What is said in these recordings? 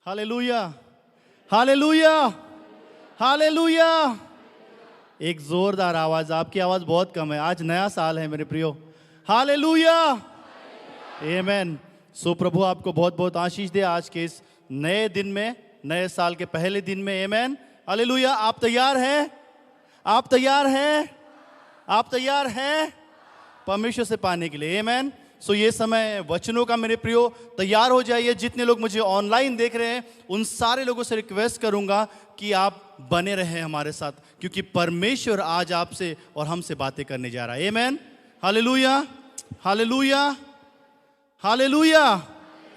Hallelujah, hallelujah, hallelujah. एक जोरदार आवाज, आपकी आवाज बहुत कम है, आज नया साल है मेरे प्रियो। हालेलुया, आमेन। सो प्रभु आपको बहुत बहुत आशीष दे आज के इस नए दिन में, नए साल के पहले दिन में। आमेन, हालेलुया। आप तैयार हैं? आप तैयार हैं? आप तैयार हैं परमेश्वर से पाने के लिए? आमेन। सो ये समय वचनों का मेरे प्रियो, तैयार हो जाइए। जितने लोग मुझे ऑनलाइन देख रहे हैं उन सारे लोगों से रिक्वेस्ट करूंगा कि आप बने रहें हमारे साथ, क्योंकि परमेश्वर आज आपसे और हमसे बातें करने जा रहा है। आमेन, हालेलुया, हालेलुया, हालेलुया,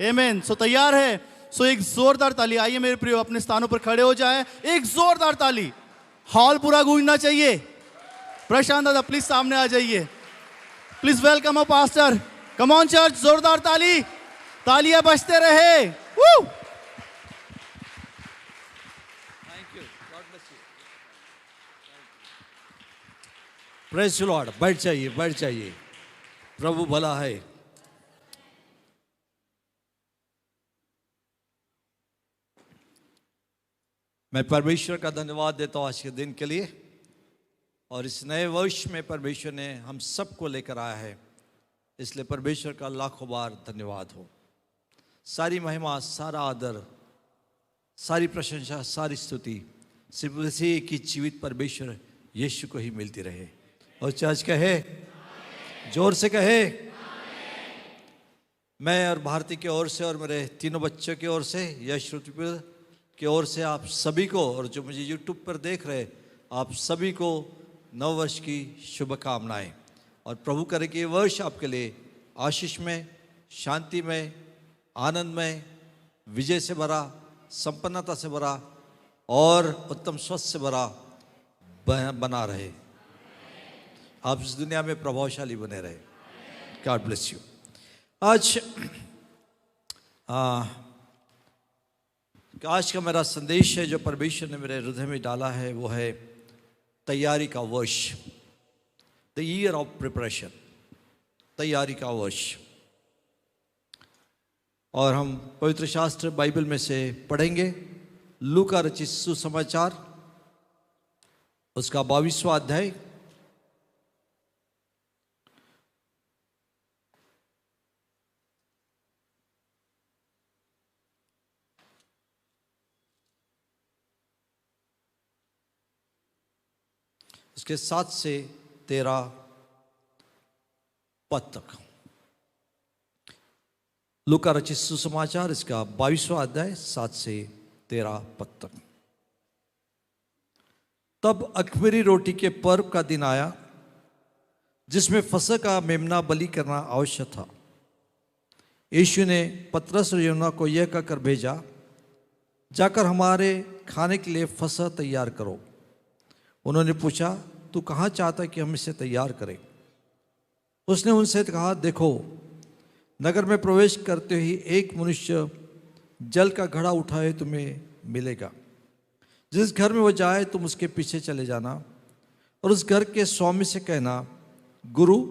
आमेन। सो तैयार है? सो एक जोरदार ताली। आइए मेरे प्रियो, अपने स्थानों पर खड़े हो जाएं। एक जोरदार ताली, हॉल पूरा गूंजना चाहिए। प्रशांत दादा प्लीज सामने आ जाइए। Please welcome a pastor. Come on church, जोरदार ताली, तालियां बजते रहे। Praise the Lord. बैठ जाइए, बैठ जाइए। प्रभु भला है। मैं परमेश्वर का धन्यवाद देता हूँ आज के दिन के लिए, और इस नए वर्ष में परमेश्वर ने हम सबको लेकर आया है, इसलिए परमेश्वर का लाखों बार धन्यवाद हो। सारी महिमा, सारा आदर, सारी प्रशंसा, सारी स्तुति सिर्फ उसी एक ही जीवित परमेश्वर यीशु को ही मिलती रहे। और चर्च कहे, जोर से कहे। मैं और भारती की ओर से और मेरे तीनों बच्चों की ओर से, यश श्रुतिपुर की ओर से आप सभी को, और जो मुझे यूट्यूब पर देख रहे आप सभी को नववर्ष की शुभकामनाएं। और प्रभु करे कि ये वर्ष आपके लिए आशीष में, शांति में, आनंद में, विजय से भरा, संपन्नता से भरा और उत्तम स्वास्थ्य से भरा बना रहे। आप इस दुनिया में प्रभावशाली बने रहे। God bless you. आज का मेरा संदेश है जो परमेश्वर ने मेरे हृदय में डाला है, वो है तैयारी का वर्ष, द ईयर ऑफ प्रिपरेशन, तैयारी का वर्ष। और हम पवित्र शास्त्र बाइबल में से पढ़ेंगे लूका रचित सुसमाचार, उसका 22वां अध्याय, उसके 7 से 13 पद तक। लूका रचित सुसमाचार, इसका 22वां अध्याय, 7 से 13 पद तक। तब अख़मीरी रोटी के पर्व का दिन आया, जिसमें फसह का मेमना बलि करना आवश्यक था। यीशु ने पतरस और यूहन्ना को यह कहकर भेजा, जाकर हमारे खाने के लिए फसह तैयार करो। उन्होंने पूछा, तू कहाँ चाहता है कि हम इसे तैयार करें? उसने उनसे कहा, देखो, नगर में प्रवेश करते ही एक मनुष्य जल का घड़ा उठाए तुम्हें मिलेगा। जिस घर में वो जाए तुम उसके पीछे चले जाना, और उस घर के स्वामी से कहना, गुरु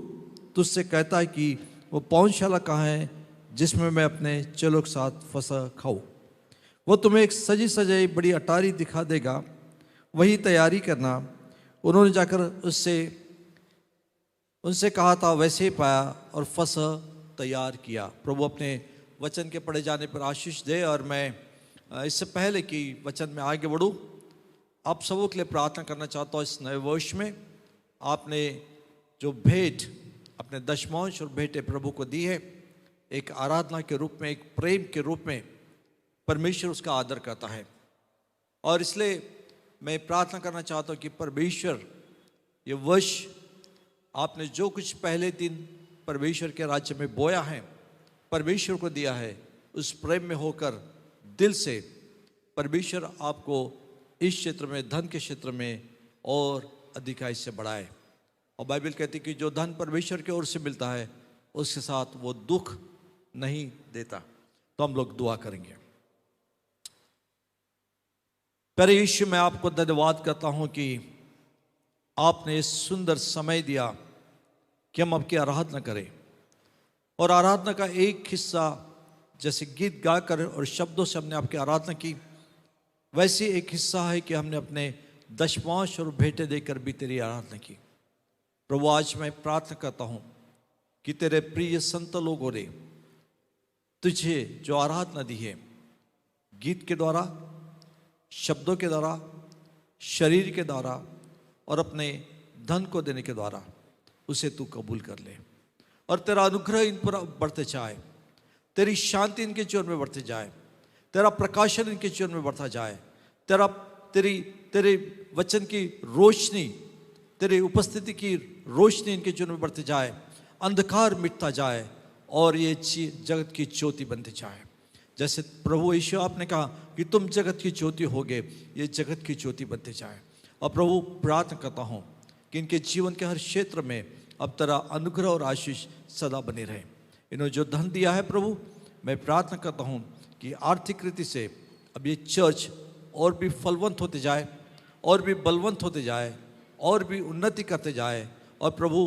तुझसे कहता है कि वो पौंशशाला कहाँ है जिसमें मैं अपने चेलों के साथ फसह खाऊं। वो तुम्हें एक सजी सजाई बड़ी अटारी दिखा देगा, वही तैयारी करना। उन्होंने जाकर उनसे कहा था, वैसे ही पाया और फसह तैयार किया। प्रभु अपने वचन के पढ़े जाने पर आशीष दे। और मैं इससे पहले कि वचन में आगे बढ़ूं, आप सबों के लिए प्रार्थना करना चाहता हूँ। इस नए वर्ष में आपने जो भेंट, अपने दशमांश और भेंटें प्रभु को दी है, एक आराधना के रूप में, एक प्रेम के रूप में, परमेश्वर उसका आदर करता है। और इसलिए मैं प्रार्थना करना चाहता हूँ कि परमेश्वर ये वर्ष आपने जो कुछ पहले दिन परमेश्वर के राज्य में बोया है, परमेश्वर को दिया है, उस प्रेम में होकर दिल से परमेश्वर आपको इस क्षेत्र में, धन के क्षेत्र में और अधिकाई से बढ़ाए। और बाइबल कहती है कि जो धन परमेश्वर की ओर से मिलता है उसके साथ वो दुख नहीं देता। तो हम लोग दुआ करेंगे। प्यारे यीशु, मैं आपको धन्यवाद करता हूं कि आपने इस सुंदर समय दिया कि हम आपकी आराधना करें। और आराधना का एक हिस्सा जैसे गीत गाकर और शब्दों से हमने आपकी आराधना की, वैसे एक हिस्सा है कि हमने अपने दशमांश और भेंटें देकर भी तेरी आराधना की। प्रभु, आज मैं प्रार्थना करता हूं कि तेरे प्रिय संत लोगों ने तुझे जो आराधना दी है, गीत के द्वारा, शब्दों के द्वारा, शरीर के द्वारा और अपने धन को देने के द्वारा, उसे तू कबूल कर ले और तेरा अनुग्रह इन पर बढ़ते जाए, तेरी शांति इनके जीवन में बढ़ते जाए, तेरा प्रकाशन इनके जीवन में बढ़ता जाए, तेरे वचन की रोशनी, तेरी उपस्थिति की रोशनी इनके जीवन में बढ़ते जाए, अंधकार मिटता जाए और ये जगत की ज्योति बनते जाए। जैसे प्रभु यीशु आपने कहा कि तुम जगत की ज्योति होगे, ये जगत की ज्योति बनते जाए। और प्रभु, प्रार्थना करता हूँ कि इनके जीवन के हर क्षेत्र में अब तेरा अनुग्रह और आशीष सदा बने रहे। इन्होंने जो धन दिया है प्रभु, मैं प्रार्थना करता हूँ कि आर्थिक रीति से अब ये चर्च और भी फलवंत होते जाए, और भी बलवंत होते जाए, और भी उन्नति करते जाए, और प्रभु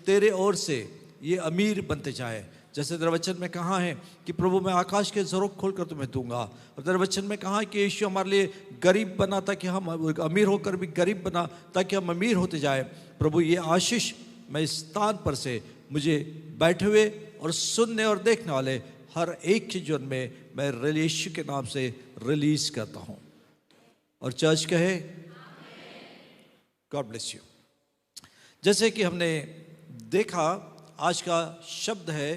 तेरे ओर से ये अमीर बनते जाए। जैसे तेरे वचन में कहा है कि प्रभु, मैं आकाश के झरोखे खोलकर तुम्हें दूंगा, और तेरे वचन में कहा है कि यीशु हमारे लिए गरीब बना ताकि हम अमीर होकर भी गरीब बना ताकि हम अमीर होते जाए। प्रभु, ये आशीष मैं इस स्थान पर से मुझे बैठे हुए और सुनने और देखने वाले हर एक के जीवन में मैं यीशु के नाम से रिलीज करता हूँ। और चर्च कहे गॉड ब्लेस यू। जैसे कि हमने देखा, आज का शब्द है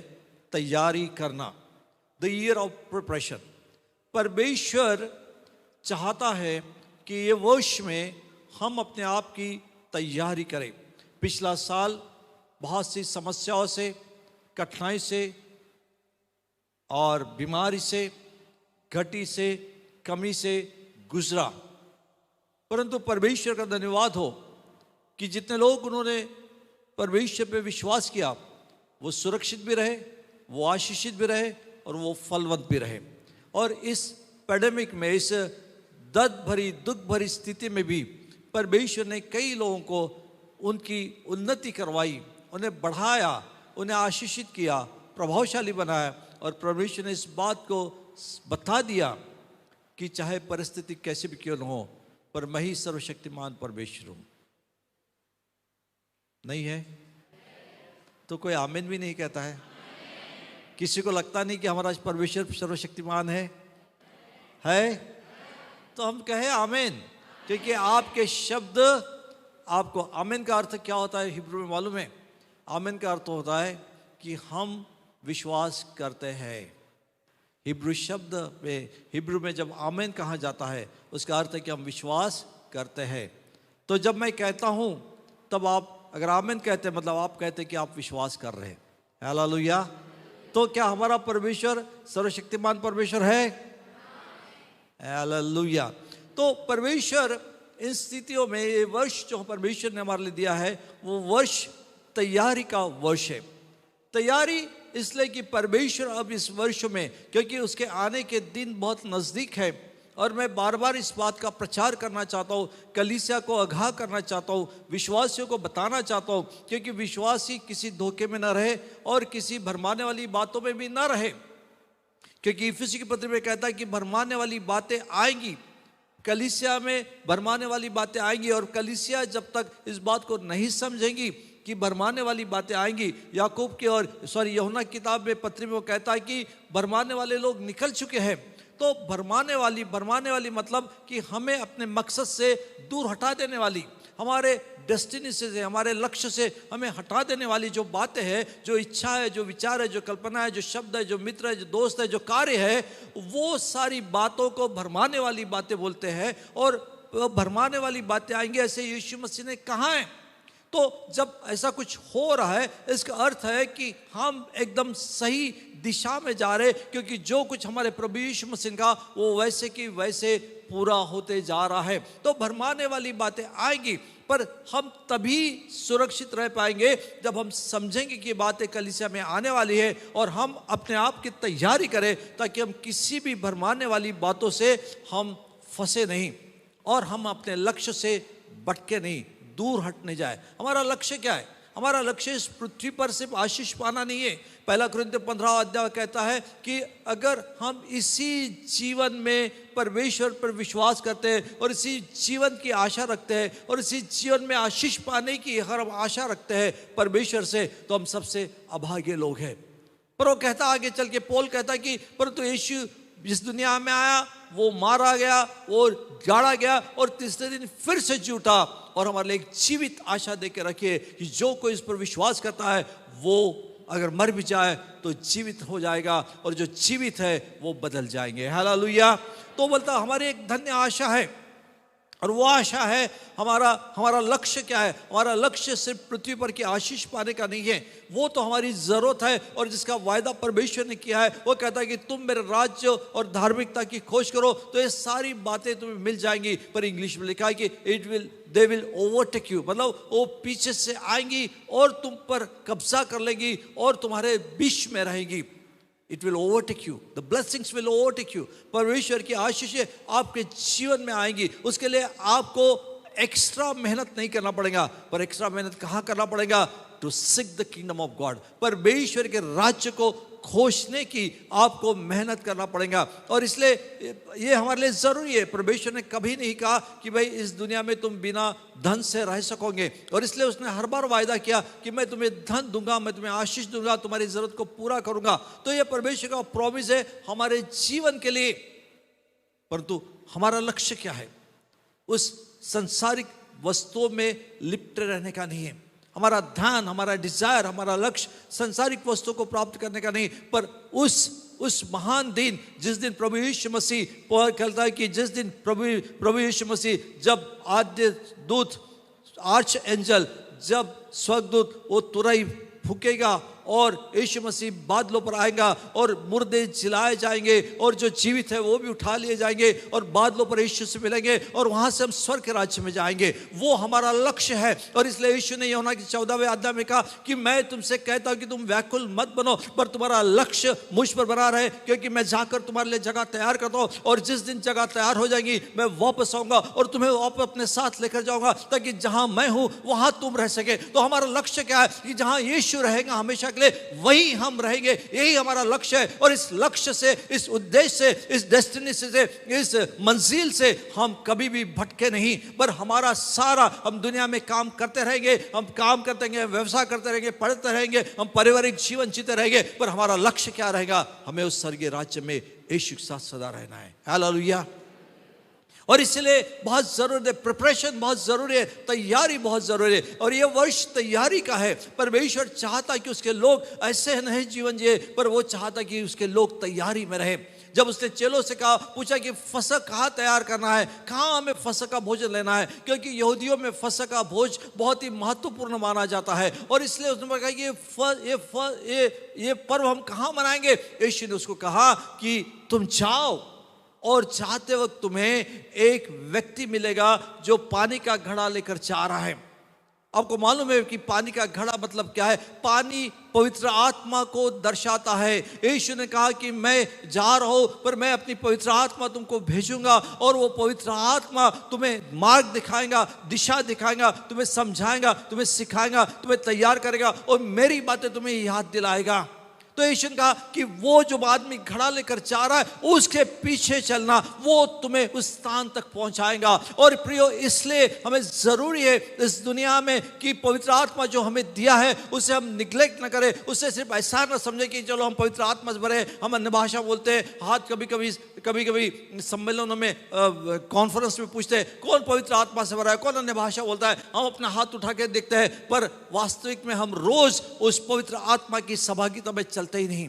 तैयारी करना, द ईयर ऑफ प्रिपरेशन। परमेश्वर चाहता है कि ये वर्ष में हम अपने आप की तैयारी करें। पिछला साल बहुत सी समस्याओं से, कठिनाई से और बीमारी से, घटी से, कमी से गुजरा, परंतु परमेश्वर का धन्यवाद हो कि जितने लोग उन्होंने परमेश्वर पे विश्वास किया, वो सुरक्षित भी रहे, वो आशीषित भी रहे और वो फलवंत भी रहे। और इस पैंडेमिक में, इस दर्द भरी, दुख भरी स्थिति में भी परमेश्वर ने कई लोगों को उनकी उन्नति करवाई, उन्हें बढ़ाया, उन्हें आशीषित किया, प्रभावशाली बनाया। और परमेश्वर ने इस बात को बता दिया कि चाहे परिस्थिति कैसे भी क्यों न हो, पर मैं ही सर्वशक्तिमान परमेश्वर हूं। नहीं है तो कोई आमीन भी नहीं कहता है। किसी को लगता नहीं कि हमारा परमेश्वर सर्वशक्तिमान है? तो हम कहें आमीन, क्योंकि आपके शब्द, आपको आमीन का अर्थ क्या होता है हिब्रू में मालूम है? आमीन का अर्थ होता है कि हम विश्वास करते हैं। हिब्रू शब्द में, हिब्रू में जब आमीन कहा जाता है, उसका अर्थ है कि हम विश्वास करते हैं। तो जब मैं कहता हूं, तब आप अगर आमीन कहते हैं, मतलब आप कहते हैं कि आप विश्वास कर रहे हैं। हालेलुया। तो क्या हमारा परमेश्वर सर्वशक्तिमान परमेश्वर है? हालेलुया। तो परमेश्वर इन स्थितियों में, ये वर्ष जो परमेश्वर ने हमारे लिए दिया है, वो वर्ष तैयारी का वर्ष है। तैयारी इसलिए कि परमेश्वर अब इस वर्ष में, क्योंकि उसके आने के दिन बहुत नज़दीक है, और मैं बार बार इस बात का प्रचार करना चाहता हूँ, कलीसिया को आगाह करना चाहता हूँ, विश्वासियों को बताना चाहता हूँ, क्योंकि विश्वासी किसी धोखे में न रहे और किसी भरमाने वाली बातों में भी न रहे। क्योंकि इफिसी की पत्री में कहता है कि भरमाने वाली बातें आएंगी, कलीसिया में भरमाने वाली बातें आएंगी, और कलीसिया जब तक इस बात को नहीं समझेंगी कि भरमाने वाली बातें आएंगी, याकूब की और यूहन्ना की किताब में, पत्री में वो कहता है कि भरमाने वाले लोग निकल चुके हैं। तो भरमाने वाली मतलब कि हमें अपने मकसद से दूर हटा देने वाली, हमारे डेस्टिनी से, हमारे लक्ष्य से हमें हटा देने वाली जो बातें हैं, जो इच्छा है, जो विचार है, जो कल्पना है, जो शब्द है, जो मित्र है, जो दोस्त है, जो कार्य है, वो सारी बातों को भरमाने वाली बातें बोलते हैं। और भरमाने वाली बातें आएंगी, ऐसे यीशु मसीह ने कहा है। तो जब ऐसा कुछ हो रहा है, इसका अर्थ है कि हम एकदम सही दिशा में जा रहे, क्योंकि जो कुछ हमारे प्रभु यीशु मसीह का वो वैसे की वैसे पूरा होते जा रहा है। तो भरमाने वाली बातें आएंगी, पर हम तभी सुरक्षित रह पाएंगे जब हम समझेंगे कि बातें कलीसिया में आने वाली है, और हम अपने आप की तैयारी करें ताकि हम किसी भी भरमाने वाली बातों से हम फंसे नहीं और हम अपने लक्ष्य से भटके नहीं, दूर हटने जाए। हमारा लक्ष्य क्या है? हमारा लक्ष्य इस पृथ्वी पर सिर्फ आशीष पाना नहीं है। पहला कुरिन्थियों 15 अध्याय कहता है कि अगर हम इसी जीवन में परमेश्वर पर विश्वास करते हैं और इसी जीवन की आशा रखते हैं और इसी जीवन में आशीष पाने की अगर हम आशा रखते हैं परमेश्वर से, तो हम सबसे अभागे लोग हैं। पर वो कहता आगे चल के, पौल कहता कि परंतु यीशु जिस दुनिया में आया वो मारा गया, वो गाड़ा गया और तीसरे दिन फिर से जी उठा, और हमारे लिए एक जीवित आशा दे के रखिए कि जो कोई इस पर विश्वास करता है वो अगर मर भी जाए तो जीवित हो जाएगा, और जो जीवित है वो बदल जाएंगे। हालेलुया। तो बोलता हमारी एक धन्य आशा है, और वो आशा है हमारा लक्ष्य क्या है? हमारा लक्ष्य सिर्फ पृथ्वी पर की आशीष पाने का नहीं है, वो तो हमारी जरूरत है, और जिसका वायदा परमेश्वर ने किया है। वो कहता है कि तुम मेरे राज्य और धार्मिकता की खोज करो तो ये सारी बातें तुम्हें मिल जाएंगी। पर इंग्लिश में लिखा है कि दे विल ओवरटेक यू, मतलब वो पीछे से आएंगी और तुम पर कब्जा कर लेंगी और तुम्हारे बीच में रहेंगी। It will overtake you. The blessings will overtake you. परमेश्वर की आशीषें आपके जीवन में आएंगी। उसके लिए आपको एक्स्ट्रा मेहनत नहीं करना पड़ेगा, पर एक्स्ट्रा मेहनत कहाँ करना पड़ेगा? To seek the kingdom of God. परमेश्वर के राज्य को खोजने की आपको मेहनत करना पड़ेगा, और इसलिए ये हमारे लिए जरूरी है। परमेश्वर ने कभी नहीं कहा कि भाई इस दुनिया में तुम बिना धन से रह सकोगे, और इसलिए उसने हर बार वायदा किया कि मैं तुम्हें धन दूंगा, मैं तुम्हें आशीष दूंगा, तुम्हारी जरूरत को पूरा करूंगा। तो ये परमेश्वर का प्रॉमिस है हमारे जीवन के लिए। परंतु हमारा लक्ष्य क्या है? उस संसारिक वस्तुओं में लिपटे रहने का नहीं है। हमारा ध्यान, हमारा डिजायर, हमारा लक्ष्य संसारिक वस्तुओं को प्राप्त करने का नहीं, पर उस महान दिन जिस दिन प्रभु यीशु मसीह कहता है कि जिस दिन प्रभु यीशु मसीह, जब आद्य दूत आर्च एंजल, जब स्वर्गदूत वो तुरही फूकेगा और यीशु मसीह बादलों पर आएगा और मुर्दे जिलाए जाएंगे और जो जीवित है वो भी उठा लिए जाएंगे और बादलों पर यीशु से मिलेंगे और वहां से हम स्वर्ग के राज्य में जाएंगे। वो हमारा लक्ष्य है, और इसलिए यीशु ने यूहन्ना की 14वें अध्याय में कहा कि मैं तुमसे कहता हूं कि तुम व्याकुल मत बनो, पर तुम्हारा लक्ष्य मुझ पर बना रहे, क्योंकि मैं जाकर तुम्हारे लिए जगह तैयार करता हूं, और जिस दिन जगह तैयार हो जाएगी मैं वापस आऊंगा और तुम्हें वापस अपने साथ लेकर जाऊंगा, ताकि जहां मैं हूं वहां तुम रह सके। तो हमारा लक्ष्य क्या है? कि जहां यीशु रहेगा हमेशा के लिए, वही हम रहेंगे। यही हमारा लक्ष्य है, और इस लक्ष्य से, इस उद्देश्य से, इस डेस्टिनी से, इस मंजिल से हम कभी भी भटके नहीं। पर हमारा सारा, हम दुनिया में काम करते रहेंगे, हम काम करते रहेंगे, व्यवसाय करते रहेंगे, पढ़ते रहेंगे, हम पारिवारिक जीवन जीते रहेंगे, पर हमारा लक्ष्य क्या रहेगा? हमें उस स्वर्गीय राज्य में यीशु के साथ सदा रहना है। हालेलुया। और इसलिए बहुत जरूरी है, प्रिपरेशन बहुत जरूरी है, तैयारी बहुत जरूरी है, और ये वर्ष तैयारी का है। परमेश्वर चाहता कि उसके लोग ऐसे नहीं जीवन जिए, पर वो चाहता कि उसके लोग तैयारी में रहे। जब उसने चेलों से कहा, पूछा कि फसह कहाँ तैयार करना है, कहाँ हमें फसह का भोजन लेना है, क्योंकि यहूदियों में फसह का भोज बहुत ही महत्वपूर्ण माना जाता है, और इसलिए उसने कहा कि ये पर्व हम कहाँ मनाएंगे। यीशु ने उसको कहा कि तुम जाओ, और जाते वक्त तुम्हें एक व्यक्ति मिलेगा जो पानी का घड़ा लेकर जा रहा है। आपको मालूम है कि पानी का घड़ा मतलब क्या है? पानी पवित्र आत्मा को दर्शाता है। यीशु ने कहा कि मैं जा रहा हूं, पर मैं अपनी पवित्र आत्मा तुमको भेजूंगा, और वो पवित्र आत्मा तुम्हें मार्ग दिखाएगा, दिशा दिखाएगा, तुम्हें समझाएगा, तुम्हें सिखाएगा, तुम्हें तैयार करेगा, और मेरी बातें तुम्हें याद दिलाएगा। तो यीशु ने कहा कि वो जो आदमी घड़ा लेकर जा रहा है उसके पीछे चलना, वो तुम्हें उस स्थान तक पहुंचाएगा। और प्रियो, इसलिए हमें जरूरी है इस दुनिया में कि पवित्र आत्मा जो हमें दिया है उसे हम निग्लेक्ट न करें, उसे सिर्फ ऐसा न समझे कि चलो हम पवित्र आत्मा से भरे, हम अन्य भाषा बोलते हैं। हाथ कभी कभी सम्मेलनों में, कॉन्फ्रेंस में पूछते हैं कौन पवित्र आत्मा से भरा है, कौन अन्य भाषा बोलता है, हम अपना हाथ उठा के देखते हैं, पर वास्तविक में हम रोज उस पवित्र आत्मा की सहभागिता में चलते ही नहीं।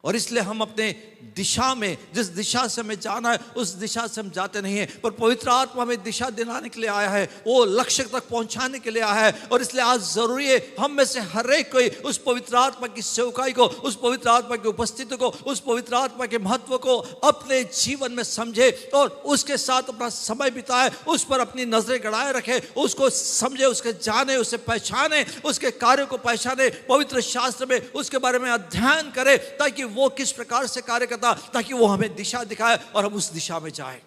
और इसलिए हम अपने दिशा में, जिस दिशा से हमें जाना है उस दिशा से हम जाते नहीं हैं, पर पवित्र आत्मा हमें दिशा दिलाने के लिए आया है, वो लक्ष्य तक पहुंचाने के लिए आया है। और इसलिए आज जरूरी है हम में से हर एक कोई उस पवित्र आत्मा की सेवकाई को, उस पवित्र आत्मा की उपस्थिति को, उस पवित्र आत्मा के महत्व को अपने जीवन में समझे और उसके साथ अपना समय बिताए, उस पर अपनी नजरें गड़ाए रखे, उसको समझे, उसके जाने, उसे पहचाने, उसके कार्यों को पहचाने, पवित्र शास्त्र में उसके बारे में अध्ययन करे, ताकि वो किस प्रकार से कार्य करता, ताकि वो हमें दिशा दिखाए और हम उस दिशा में जाएं।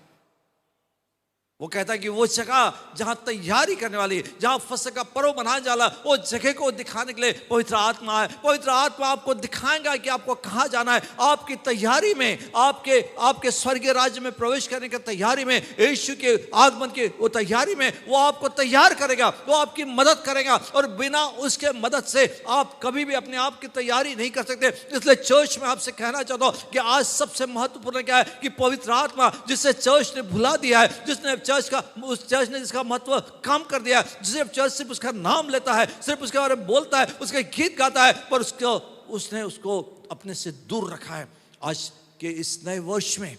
वो कहता है कि वो जगह जहां तैयारी करने वाली, जहां फसह का पर्व मनाया जाला, वो जगह को दिखाने के लिए पवित्र आत्मा है। पवित्र आत्मा आपको दिखाएगा कि आपको कहां जाना है। आपकी तैयारी में, आपके स्वर्गीय राज्य में प्रवेश करने की तैयारी में, यीशु के आगमन की वो तैयारी में, वो आपको तैयार करेगा, वो आपकी मदद करेगा। और बिना उसके मदद से आप कभी भी अपने आप की तैयारी नहीं कर सकते। इसलिए चर्च में आपसे कहना चाहता हूं कि आज सबसे महत्वपूर्ण क्या है कि पवित्र आत्मा, जिसे चर्च ने भुला दिया है, जिसने उस चर्च ने जिसका महत्व कम कर दिया, जिसे चर्च सिर्फ उसका नाम लेता है, सिर्फ उसके बारे में बोलता है, उसके गीत गाता है, पर उसने उसको अपने से दूर रखा है। आज के इस नए वर्ष में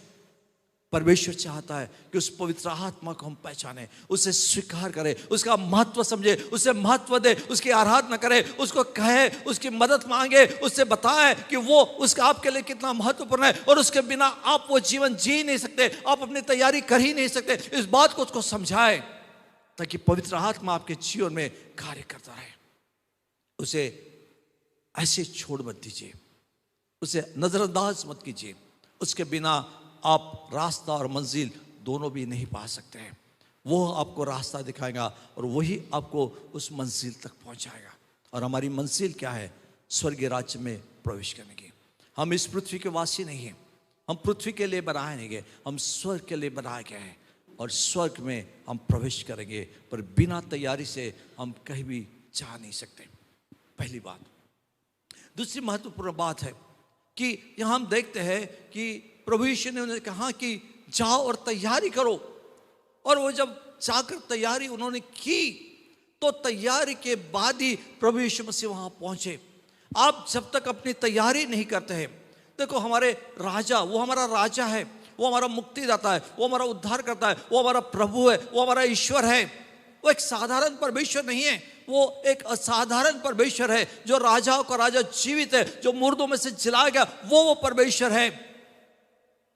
परमेश्वर चाहता है कि उस पवित्र आत्मा को हम पहचाने, उसे स्वीकार करें, उसका महत्व समझे, उसे महत्व दे, उसकी आराधना करे, उसको कहे, उसकी मदद मांगे, उससे बताए कि वो उसका आपके लिए कितना महत्वपूर्ण है और उसके बिना आप वो जीवन जी नहीं सकते, आप अपनी तैयारी कर ही नहीं सकते। इस बात को उसको समझाए ताकि पवित्र आत्मा आपके जीवन में कार्य करता रहे। उसे ऐसे छोड़ मत दीजिए, उसे नजरअंदाज मत कीजिए। उसके बिना आप रास्ता और मंजिल दोनों भी नहीं पा सकते हैं। वो आपको रास्ता दिखाएगा और वही आपको उस मंजिल तक पहुंचाएगा। और हमारी मंजिल क्या है? स्वर्गीय राज्य में प्रवेश करने की। हम इस पृथ्वी के वासी नहीं हैं, हम पृथ्वी के लिए बनाए नहीं गए, हम स्वर्ग के लिए बनाए गए हैं और स्वर्ग में हम प्रवेश करेंगे, पर बिना तैयारी से हम कहीं भी जा नहीं सकते। पहली बात। दूसरी महत्वपूर्ण बात है कि यहाँ हम देखते हैं कि प्रभु यीशु ने उन्हें कहा कि जाओ और तैयारी करो। और वो जब जाकर तैयारी उन्होंने की तो तैयारी के बाद ही प्रभु यीशु मसीह वहां पहुंचे। आप जब तक अपनी तैयारी नहीं करते हैं, देखो हमारे राजा, वो हमारा राजा है, वो हमारा मुक्तिदाता है, वो हमारा उद्धार करता है, वो हमारा प्रभु है, वो हमारा ईश्वर है। वो एक साधारण परमेश्वर नहीं है, वो एक असाधारण परमेश्वर है। जो राजाओं का राजा जीवित है, जो मुर्दों में से जिलाया गया, वो परमेश्वर है।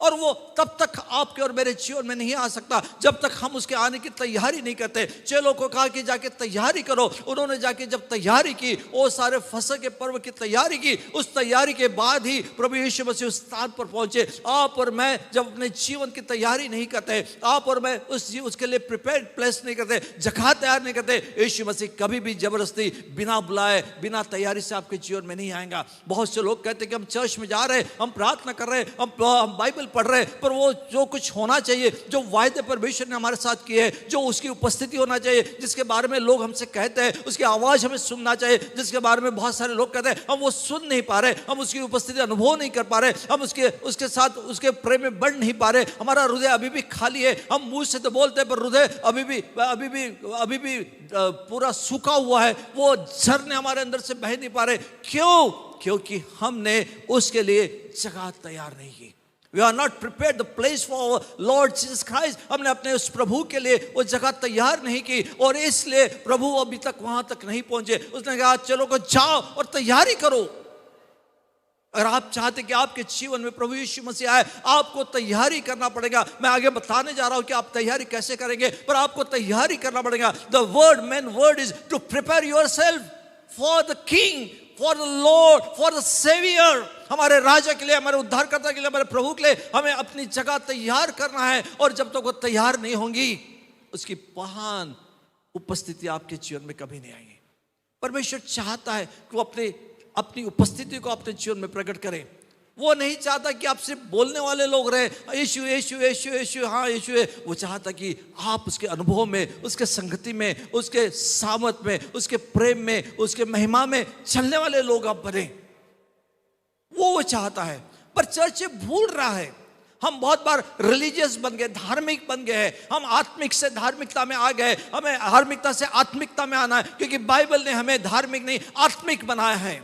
और वो तब तक आपके और मेरे जीवन में नहीं आ सकता जब तक हम उसके आने की तैयारी नहीं करते। चेलों को कहा कि जाके तैयारी करो, उन्होंने जाके जब तैयारी की, वो सारे फसह के पर्व की तैयारी की, उस तैयारी के बाद ही प्रभु यीशु मसीह उस स्थान पर पहुंचे। आप और मैं जब अपने जीवन की तैयारी नहीं करते, आप और मैं उसके लिए प्रिपेयर्ड प्लेस नहीं करते, जगह तैयार नहीं करते, यीशु मसीह कभी भी जबरदस्ती बिना बुलाए, बिना तैयारी से आपके जीवन में नहीं आएगा। बहुत से लोग कहते हैं कि हम चर्च में जा रहे हैं, हम प्रार्थना कर रहे हैं, हम बाइबल पढ़ रहे, पर वो जो कुछ होना चाहिए, जो वायदे परमेश्वर ने हमारे साथ किए हैं, जो उसकी उपस्थिति होना चाहिए, जिसके बारे में लोग हमसे कहते हैं, उसकी आवाज हमें सुनना चाहिए, जिसके बारे में बहुत सारे लोग कहते हैं, हम वो सुन नहीं पा रहे, हम उसकी उपस्थिति अनुभव नहीं कर पा रहे, हम उसके साथ उसके प्रेम में बढ़ नहीं पा रहे। हमारा हृदय अभी भी खाली है। हम मुंह से तो बोलते हैं, पर हृदय अभी भी पूरा सूखा हुआ है, वो झरने हमारे अंदर से बह नहीं पा रहे। क्यों? क्योंकि हमने उसके लिए जगह तैयार नहीं की। We are not prepared the place for our Lord Jesus Christ. हमने अपने उस प्रभु के लिए वो जगह तैयार नहीं की और इसलिए प्रभु अभी तक वहां तक नहीं पहुंचे। उसने कहा चलो को जाओ और तैयारी करो। अगर आप चाहते कि आपके जीवन में प्रभु यीशु मसीह आए, आपको तैयारी करना पड़ेगा। मैं आगे बताने जा रहा हूं कि आप तैयारी कैसे करेंगे, पर आपको तैयारी करना पड़ेगा। The main word is to prepare yourself for the King, for the Lord, for the Savior. हमारे राजा के लिए, हमारे उद्धारकर्ता के लिए, हमारे प्रभु के लिए हमें अपनी जगह तैयार करना है। और जब तक वो तैयार नहीं होंगी, उसकी महान उपस्थिति आपके जीवन में कभी नहीं आएगी। परमेश्वर चाहता है कि वो अपनी उपस्थिति को अपने जीवन में प्रकट करे। वो नहीं चाहता कि आप सिर्फ बोलने वाले लोग रहे, यीशु यीशु यीशु यीशु, हाँ यीशु है। वो चाहता कि आप उसके अनुभव में, उसके संगति में, उसके सामर्थ में, उसके प्रेम में, उसके महिमा में चलने वाले लोग आप बने। वो चाहता है, पर चर्च भूल रहा है। हम बहुत बार रिलीजियस बन गए, धार्मिक बन गए हैं। हम आत्मिक से धार्मिकता में आ गए। हमें धार्मिकता से आत्मिकता में आना है, क्योंकि बाइबल ने हमें धार्मिक नहीं आत्मिक बनाया है।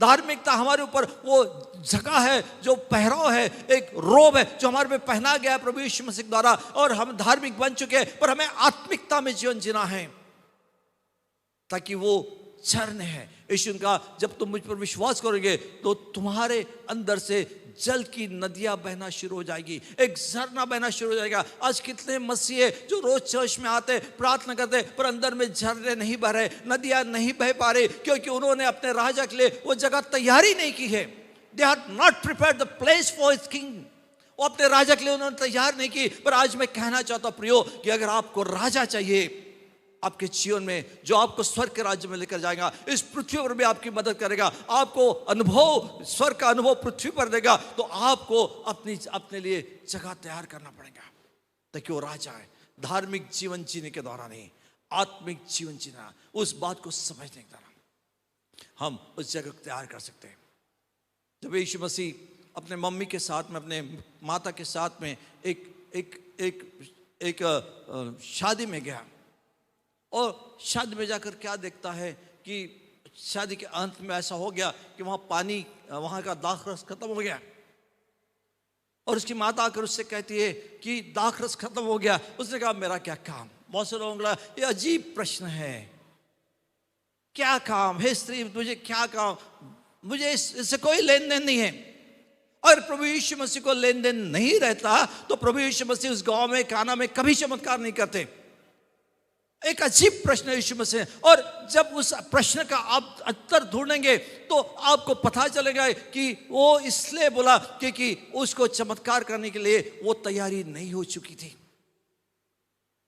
धार्मिकता हमारे ऊपर वो जगह है, जो पहराव है, एक रोब है जो हमारे पे पहना गया है प्रभु यीशु मसीह द्वारा, और हम धार्मिक बन चुके हैं, पर हमें आत्मिकता में जीवन जीना है ताकि वो झरने हैं। यीशु ने कहा जब तुम मुझ पर विश्वास करोगे तो तुम्हारे अंदर से जल की नदियां बहना शुरू हो जाएगी, एक झरना बहना शुरू हो जाएगा। आज कितने मसीह जो रोज चर्च में आते, प्रार्थना करते, पर अंदर में झरने नहीं बह रहे, नदियां नहीं बह पा रही, क्योंकि उन्होंने अपने राजा के लिए वो जगह तैयारी नहीं की है। They have not prepared the place for his king. वो अपने राजा के लिए उन्होंने तैयार नहीं की। पर आज मैं कहना चाहता हूं प्रियो कि अगर आपको राजा चाहिए आपके जीवन में, जो आपको स्वर्ग के राज्य में लेकर जाएगा, इस पृथ्वी पर भी आपकी मदद करेगा, आपको अनुभव, स्वर्ग का अनुभव पृथ्वी पर देगा, तो आपको अपने लिए जगह तैयार करना पड़ेगा ताकि वो राजा है। धार्मिक जीवन जीने के द्वारा नहीं, आत्मिक जीवन जीना, उस बात को समझने के द्वारा हम उस जगह को तैयार कर सकते हैं। जब यीशु मसीह अपने मम्मी के साथ में, अपने माता के साथ में एक शादी में गया, और शादी में जाकर क्या देखता है कि शादी के अंत में ऐसा हो गया कि वहां पानी, वहां का दाखरस खत्म हो गया, और उसकी माता आकर उससे कहती है कि दाखरस खत्म हो गया। उसने कहा मेरा क्या काम। बहुत से लोगों का ये अजीब प्रश्न है, क्या काम है स्त्री, मुझे क्या काम, मुझे इससे कोई लेन देन नहीं है। और प्रभु यीशु मसीह को लेन देन नहीं रहता तो प्रभु यीशु मसीह उस गांव में, काना में कभी चमत्कार नहीं करते। एक अजीब प्रश्न है यीशु मसीह, और जब उस प्रश्न का आप उत्तर ढूंढेंगे तो आपको पता चलेगा कि वो इसलिए बोला क्योंकि उसको चमत्कार करने के लिए वो तैयारी नहीं हो चुकी थी।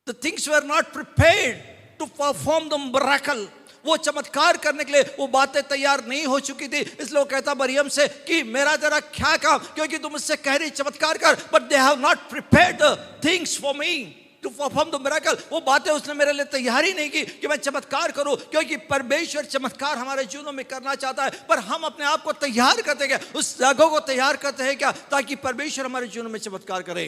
The things were not prepared to perform the miracle। वो चमत्कार करने के लिए वो बातें तैयार नहीं हो चुकी थी। इसलिए वो कहता मरियम से कि मेरा तेरा क्या काम, क्योंकि तुम मुझसे कह रही चमत्कार कर, but they have not prepared the things for me to perform the miracle। वो बातें उसने मेरे लिए तैयारी नहीं की कि मैं चमत्कार करूं, क्योंकि परमेश्वर चमत्कार हमारे जीवनों में करना चाहता है, पर हम अपने आप को तैयार करते हैं, उस जगह को तैयार करते हैं क्या, ताकि परमेश्वर हमारे जीवन में चमत्कार करे।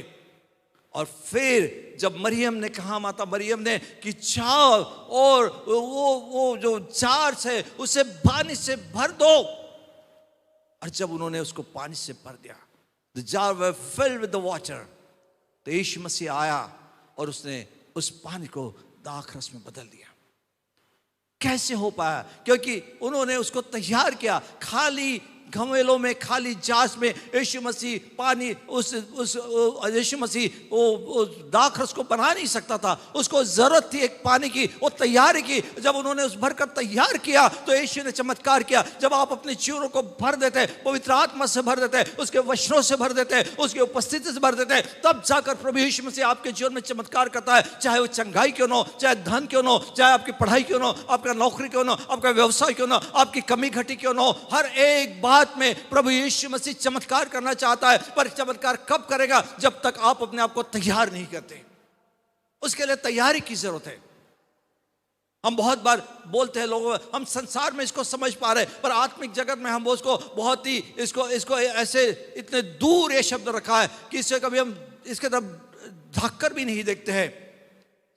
और फिर जब मरियम ने कहा, माता मरियम ने, कि जाओ और वो जो जार है उसे पानी से भर दो, और जब उन्होंने उसको पानी से भर दिया, the jar were filled with the water, तो यीशु मसीह आया और उसने उस पानी को दाखरस में बदल दिया। कैसे हो पाया? क्योंकि उन्होंने उसको तैयार किया। खाली घमेलों में, खाली जास में यीशु मसीह पानी, यीशु मसीह वो दाखरस को बना नहीं सकता था, उसको जरूरत थी एक पानी की, वो तैयारी की। जब उन्होंने उस भरकर तैयार किया तो यीशु ने चमत्कार किया। जब आप अपने जीवनों को भर देते, पवित्र आत्मा से भर देते, उसके वचनों से भर देते, उसकी उपस्थिति से भर देते, तब जाकर प्रभु यीशु मसीह आपके जीवन में चमत्कार करता है। चाहे वो चंगाई क्यों ना हो, चाहे धन क्यों ना हो, चाहे आपकी पढ़ाई क्यों ना हो, आपका नौकरी क्यों ना हो, आपका व्यवसाय क्यों ना हो, आपकी कमी घटी क्यों ना हो, हर एक बात में प्रभु यीशु मसीह चमत्कार करना चाहता है। पर चमत्कार कब करेगा? जब तक आप अपने आप को तैयार नहीं करते। उसके लिए तैयारी की जरूरत है। हम बहुत बार बोलते हैं लोगों, हम संसार में इसको समझ पा रहे, पर आत्मिक जगत में हम उसको बहुत ही इसको ऐसे इतने दूर ये शब्द रखा है कि इससे कभी हम इसके तरफ झांक कर भी नहीं देखते हैं।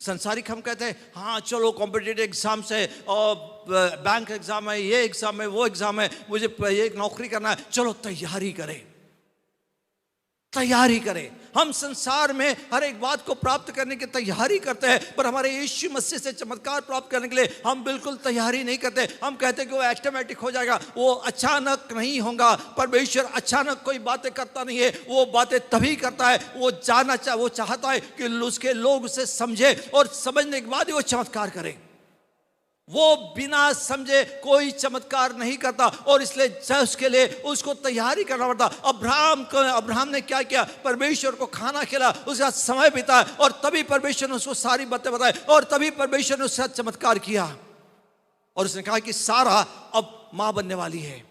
संसारिक हम कहते हैं हाँ चलो कॉम्पिटिटिव एग्जाम से, और बैंक एग्जाम है, ये एग्जाम है, वो एग्जाम है, मुझे ये नौकरी करना है, चलो तैयारी करें, तैयारी करें। हम संसार में हर एक बात को प्राप्त करने की तैयारी करते हैं, पर हमारे यीशु मसीह से चमत्कार प्राप्त करने के लिए हम बिल्कुल तैयारी नहीं करते। हम कहते हैं कि वो ऑटोमेटिक हो जाएगा, वो अचानक नहीं होगा। परमेश्वर अचानक कोई बातें करता नहीं है, वो बातें तभी करता है, वो वो चाहता है कि उसके लोग उसे समझे, और समझने के बाद ही वो चमत्कार करें। वो बिना समझे कोई चमत्कार नहीं करता, और इसलिए उसके लिए उसको तैयारी करना पड़ता। अब्राहम ने क्या किया? परमेश्वर को खाना खिला, उसके साथ समय बिताया, और तभी परमेश्वर ने उसको सारी बातें बताई, और तभी परमेश्वर ने उसके साथ चमत्कार किया। और उसने कहा कि सारा अब मां बनने वाली है।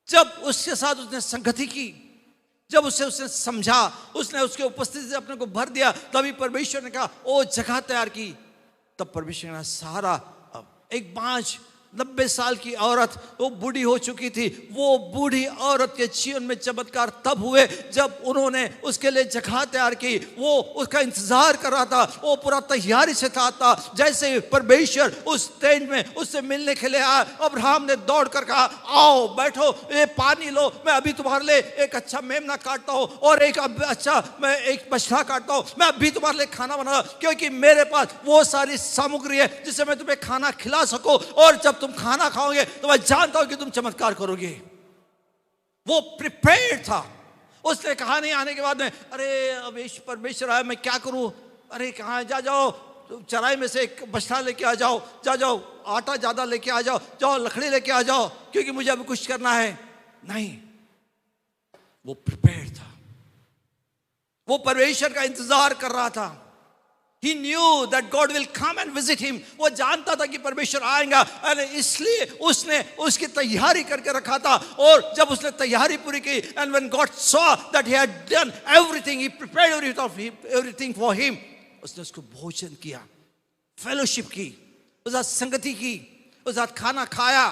जब उसके साथ उसने संगति की, जब उसने समझा, उसने उसके उपस्थिति से अपने को भर दिया, तभी परमेश्वर ने कहा ओ जगह तैयार की। तब परमेश्वर ने सारा एक बाँझ 90 साल की औरत, वो बूढ़ी हो चुकी थी। वो बूढ़ी औरत के जीवन में चमत्कार तब हुए जब उन्होंने उसके लिए जगह तैयार की। वो उसका इंतजार कर रहा था, वो पूरा तैयारी से था। जैसे परमेश्वर उस टेंट में उससे मिलने के लिए आया, अब्राहम ने दौड़ कर कहा, आओ बैठो, ये पानी लो, मैं अभी तुम्हारे लिए एक अच्छा मेमना काटता हूँ और मैं एक बछड़ा काटता हूँ, मैं अभी तुम्हारे लिए खाना बना, क्योंकि मेरे पास वो सारी सामग्री है जिससे मैं तुम्हें खाना खिला सकूं, और जब तुम खाना खाओगे तो मैं जानता हूं कि तुम चमत्कार करोगे। वो प्रिपेयर्ड था। उसने कहा नहीं आने के बाद में, अरे अब परमेश्वर आया, मैं क्या करूं, अरे कहाँ जाओ चराई में से एक बछड़ा लेके आ जाओ, जाओ आटा ज्यादा लेके आ जाओ, जाओ लकड़ी लेके आ जाओ, क्योंकि मुझे अभी कुछ करना है। नहीं, वो प्रिपेयर्ड था। वो परमेश्वर का इंतजार कर रहा था। He knew that God will come and visit him. वो जानता था कि परमेश्वर आएगा, और इसलिए उसने उसकी तैयारी करके रखा था। और जब उसने तैयारी पूरी की, and when God saw that he had done everything, he prepared everything for him, उसने उसको भोजन किया, फेलोशिप की, उसके साथ संगति की, उसके साथ खाना खाया।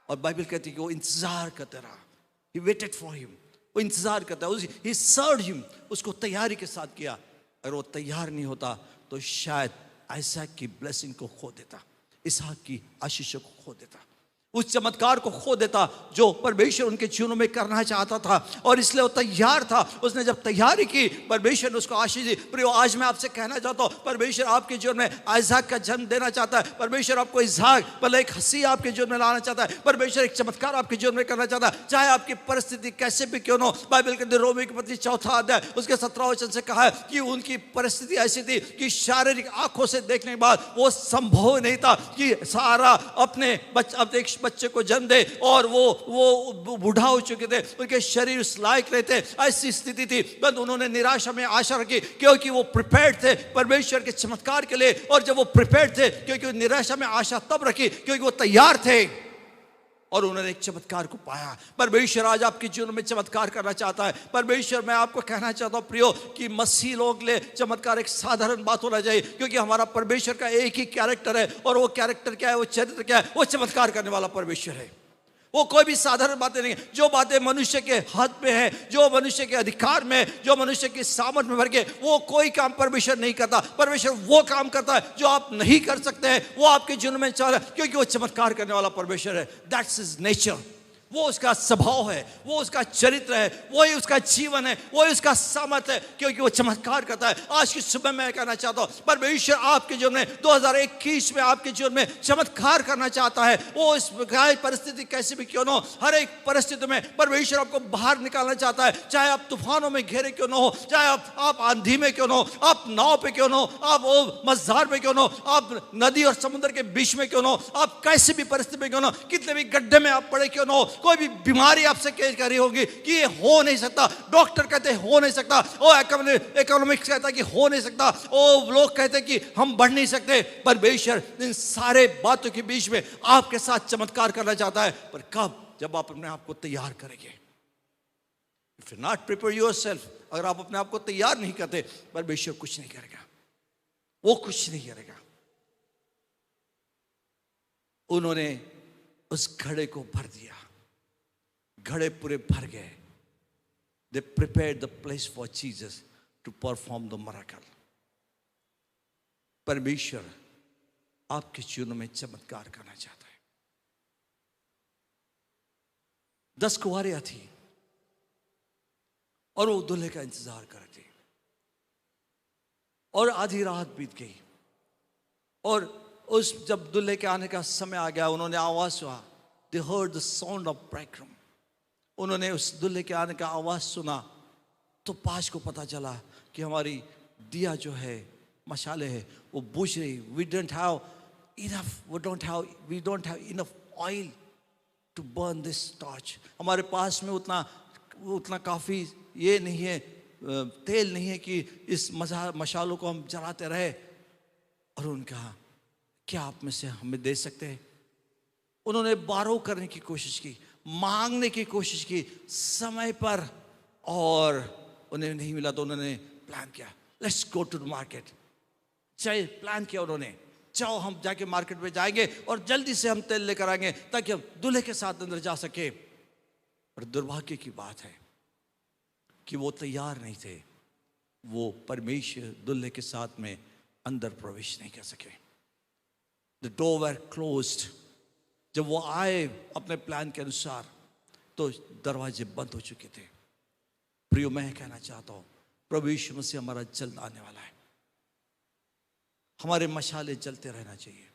और बाइबल कहती है कि वो इंतजार करता रहा। He waited for him. वो इंतजार करता है, he served him, उसको तैयारी के साथ किया। अगर वो तैयार नहीं होता तो शायद आइसैक की ब्लेसिंग को खो देता, इसहाक की आशीषों को खो देता, उस चमत्कार को खो देता जो परमेश्वर उनके जीवनों में करना चाहता था। और इसलिए वो तैयार था। उसने जब तैयारी की, परमेश्वर ने उसको आशीष दी। प्रियो, आज मैं आपसे कहना चाहता हूँ, परमेश्वर आपके जीवन में आइसैक का जन्म देना चाहता है। परमेश्वर आपको इसहाक, भले एक हंसी आपके जीवन में लाना चाहता है। परमेश्वर एक चमत्कार आपके जीवन में करना चाहता है, चाहे आपकी परिस्थिति कैसे भी क्यों न हो। बाइबल के रोमी के पत्री 4 अध्याय उसके 17 वचन से कहा है कि उनकी परिस्थिति ऐसी थी कि शारीरिक आंखों से देखने के बाद वो संभव नहीं था कि सारा अपने बच्चे को जन्म दे, और वो बूढ़ा हो चुके थे, उनके शरीर उस लायक रहते, ऐसी स्थिति थी। बस उन्होंने निराशा में आशा रखी, क्योंकि वो प्रिपेयर्ड थे परमेश्वर के चमत्कार के लिए। और जब वो प्रिपेयर्ड थे, क्योंकि निराशा में आशा तब रखी क्योंकि वो तैयार थे, और उन्होंने एक चमत्कार को पाया। परमेश्वर आज आपके जीवन में चमत्कार करना चाहता है। परमेश्वर, मैं आपको कहना चाहता हूं प्रियो, कि मसीह लोग ले चमत्कार एक साधारण बात होना चाहिए, क्योंकि हमारा परमेश्वर का एक ही कैरेक्टर है, और वो कैरेक्टर क्या है, वो चरित्र क्या है, वो चमत्कार करने वाला परमेश्वर है। वो कोई भी साधारण बातें नहीं है। जो बातें मनुष्य के हाथ में है, जो मनुष्य के अधिकार में, जो मनुष्य की सामर्थ में भर के, वो कोई काम परमेश्वर नहीं करता। परमेश्वर वो काम करता है जो आप नहीं कर सकते हैं, वो आपके जीवन में चल रहा है, क्योंकि वो चमत्कार करने वाला परमेश्वर है। That's his nature. वो उसका स्वभाव है, वो उसका चरित्र है, वही उसका जीवन है, वही उसका सामर्थ है, क्योंकि वो चमत्कार करता है। आज की सुबह मैं कहना चाहता हूँ, परमेश्वर आपके जीवन में 2021 में आपके जीवन में चमत्कार करना चाहता है। वो इस परिस्थिति कैसे भी क्यों ना हो, हर एक परिस्थिति में परमेश्वर आपको बाहर निकालना चाहता है। चाहे आप तूफानों में घेरे क्यों ना हो, चाहे आप आंधी में क्यों ना हो, आप नाव पे क्यों ना हो, आप मझधार में क्यों ना हो, आप नदी और समुद्र के बीच में क्यों ना हो, आप कैसे भी परिस्थिति में क्यों ना हो, कितने भी गड्ढे में आप पड़े क्यों ना हो, कोई भी बीमारी आपसे कह रही होगी कि ये हो नहीं सकता, डॉक्टर कहते हैं हो नहीं सकता, ओ इकोनॉमिक्स कहता है कि हो नहीं सकता, ओ लोग कहते हैं कि हम बढ़ नहीं सकते। परमेश्वर इन सारे बातों के बीच में आपके साथ चमत्कार करना चाहता है, पर कब? जब आप अपने आप को तैयार करेंगे। If you not prepare yourself, अगर आप अपने आप को तैयार नहीं करते, परमेश्वर कुछ नहीं करेगा, वो कुछ नहीं करेगा। उन्होंने उस घड़े को भर दिया, घड़े पूरे भर गए। They prepared the place for Jesus to perform the miracle. परमेश्वर आपके जीवन में चमत्कार करना चाहता है। 10 कुंवारियां थी और वो दूल्हे का इंतजार कर रही थी, और आधी रात बीत गई, और उस जब दूल्हे के आने का समय आ गया, उन्होंने आवाज सुना। They heard the sound of bridegroom. उन्होंने उस दूल्हे के आने का आवाज सुना, तो पास को पता चला कि हमारी दिया जो है, मशाले है, वो बुझ रही। We don't have enough oil to burn this torch. हमारे पास में उतना काफी ये नहीं है, तेल नहीं है कि इस मशालों को हम जलाते रहे। और उन्होंने कहा, क्या आप में से हमें दे सकते हैं? उन्होंने बारो करने की कोशिश की, मांगने की कोशिश की समय पर, और उन्हें नहीं मिला तो उन्होंने प्लान किया, let's go to the market. चाहे प्लान किया उन्होंने, जाओ हम जाके मार्केट में जाएंगे और जल्दी से हम तेल लेकर आएंगे ताकि हम दूल्हे के साथ अंदर जा सके। और दुर्भाग्य की बात है कि वो तैयार नहीं थे, वो परमेश्वर दूल्हे के साथ में अंदर प्रवेश नहीं कर सके। The door were closed. जब वो आए अपने प्लान के अनुसार तो दरवाजे बंद हो चुके थे। प्रियो, मैं कहना चाहता हूं, प्रभु यीशु मसीह हमारा जल्द आने वाला है। हमारे मशाले जलते रहना चाहिए।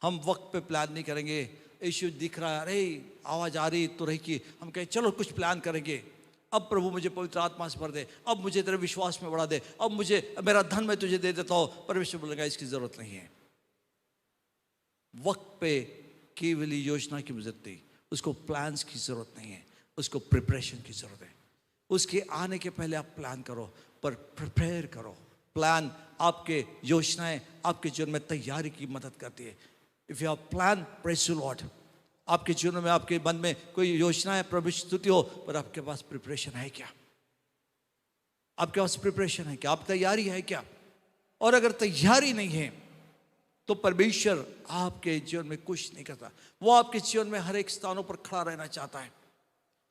हम वक्त पे प्लान नहीं करेंगे, यीशु दिख रहा है, अरे आवाज आ रही तो रही कि हम कहें चलो कुछ प्लान करेंगे, अब प्रभु मुझे पवित्र आत्मा से भर दे, अब मुझे तेरे विश्वास में बढ़ा दे, अब मुझे मेरा धन मैं तुझे दे देता हूं। परमेश्वर बोलेगा इसकी जरूरत नहीं है। वक्त पे केवल योजना की जरूरत नहीं, उसको प्लान्स की जरूरत नहीं है, उसको प्रिपरेशन की जरूरत है। उसके आने के पहले आप प्लान करो, पर प्रिपेयर करो। प्लान आपके योजनाएं आपके जीवन में तैयारी की मदद करती है। If you have plan, praise the Lord. आपके जीवन में, आपके मन में कोई योजना है, प्रभु स्तुति हो, पर आपके पास प्रिपरेशन है क्या? आपके पास प्रिपरेशन है क्या? आप तैयारी है क्या? और अगर तैयारी नहीं है तो परमेश्वर आपके जीवन में कुछ नहीं करता। वो आपके जीवन में हर एक स्थानों पर खड़ा रहना चाहता है।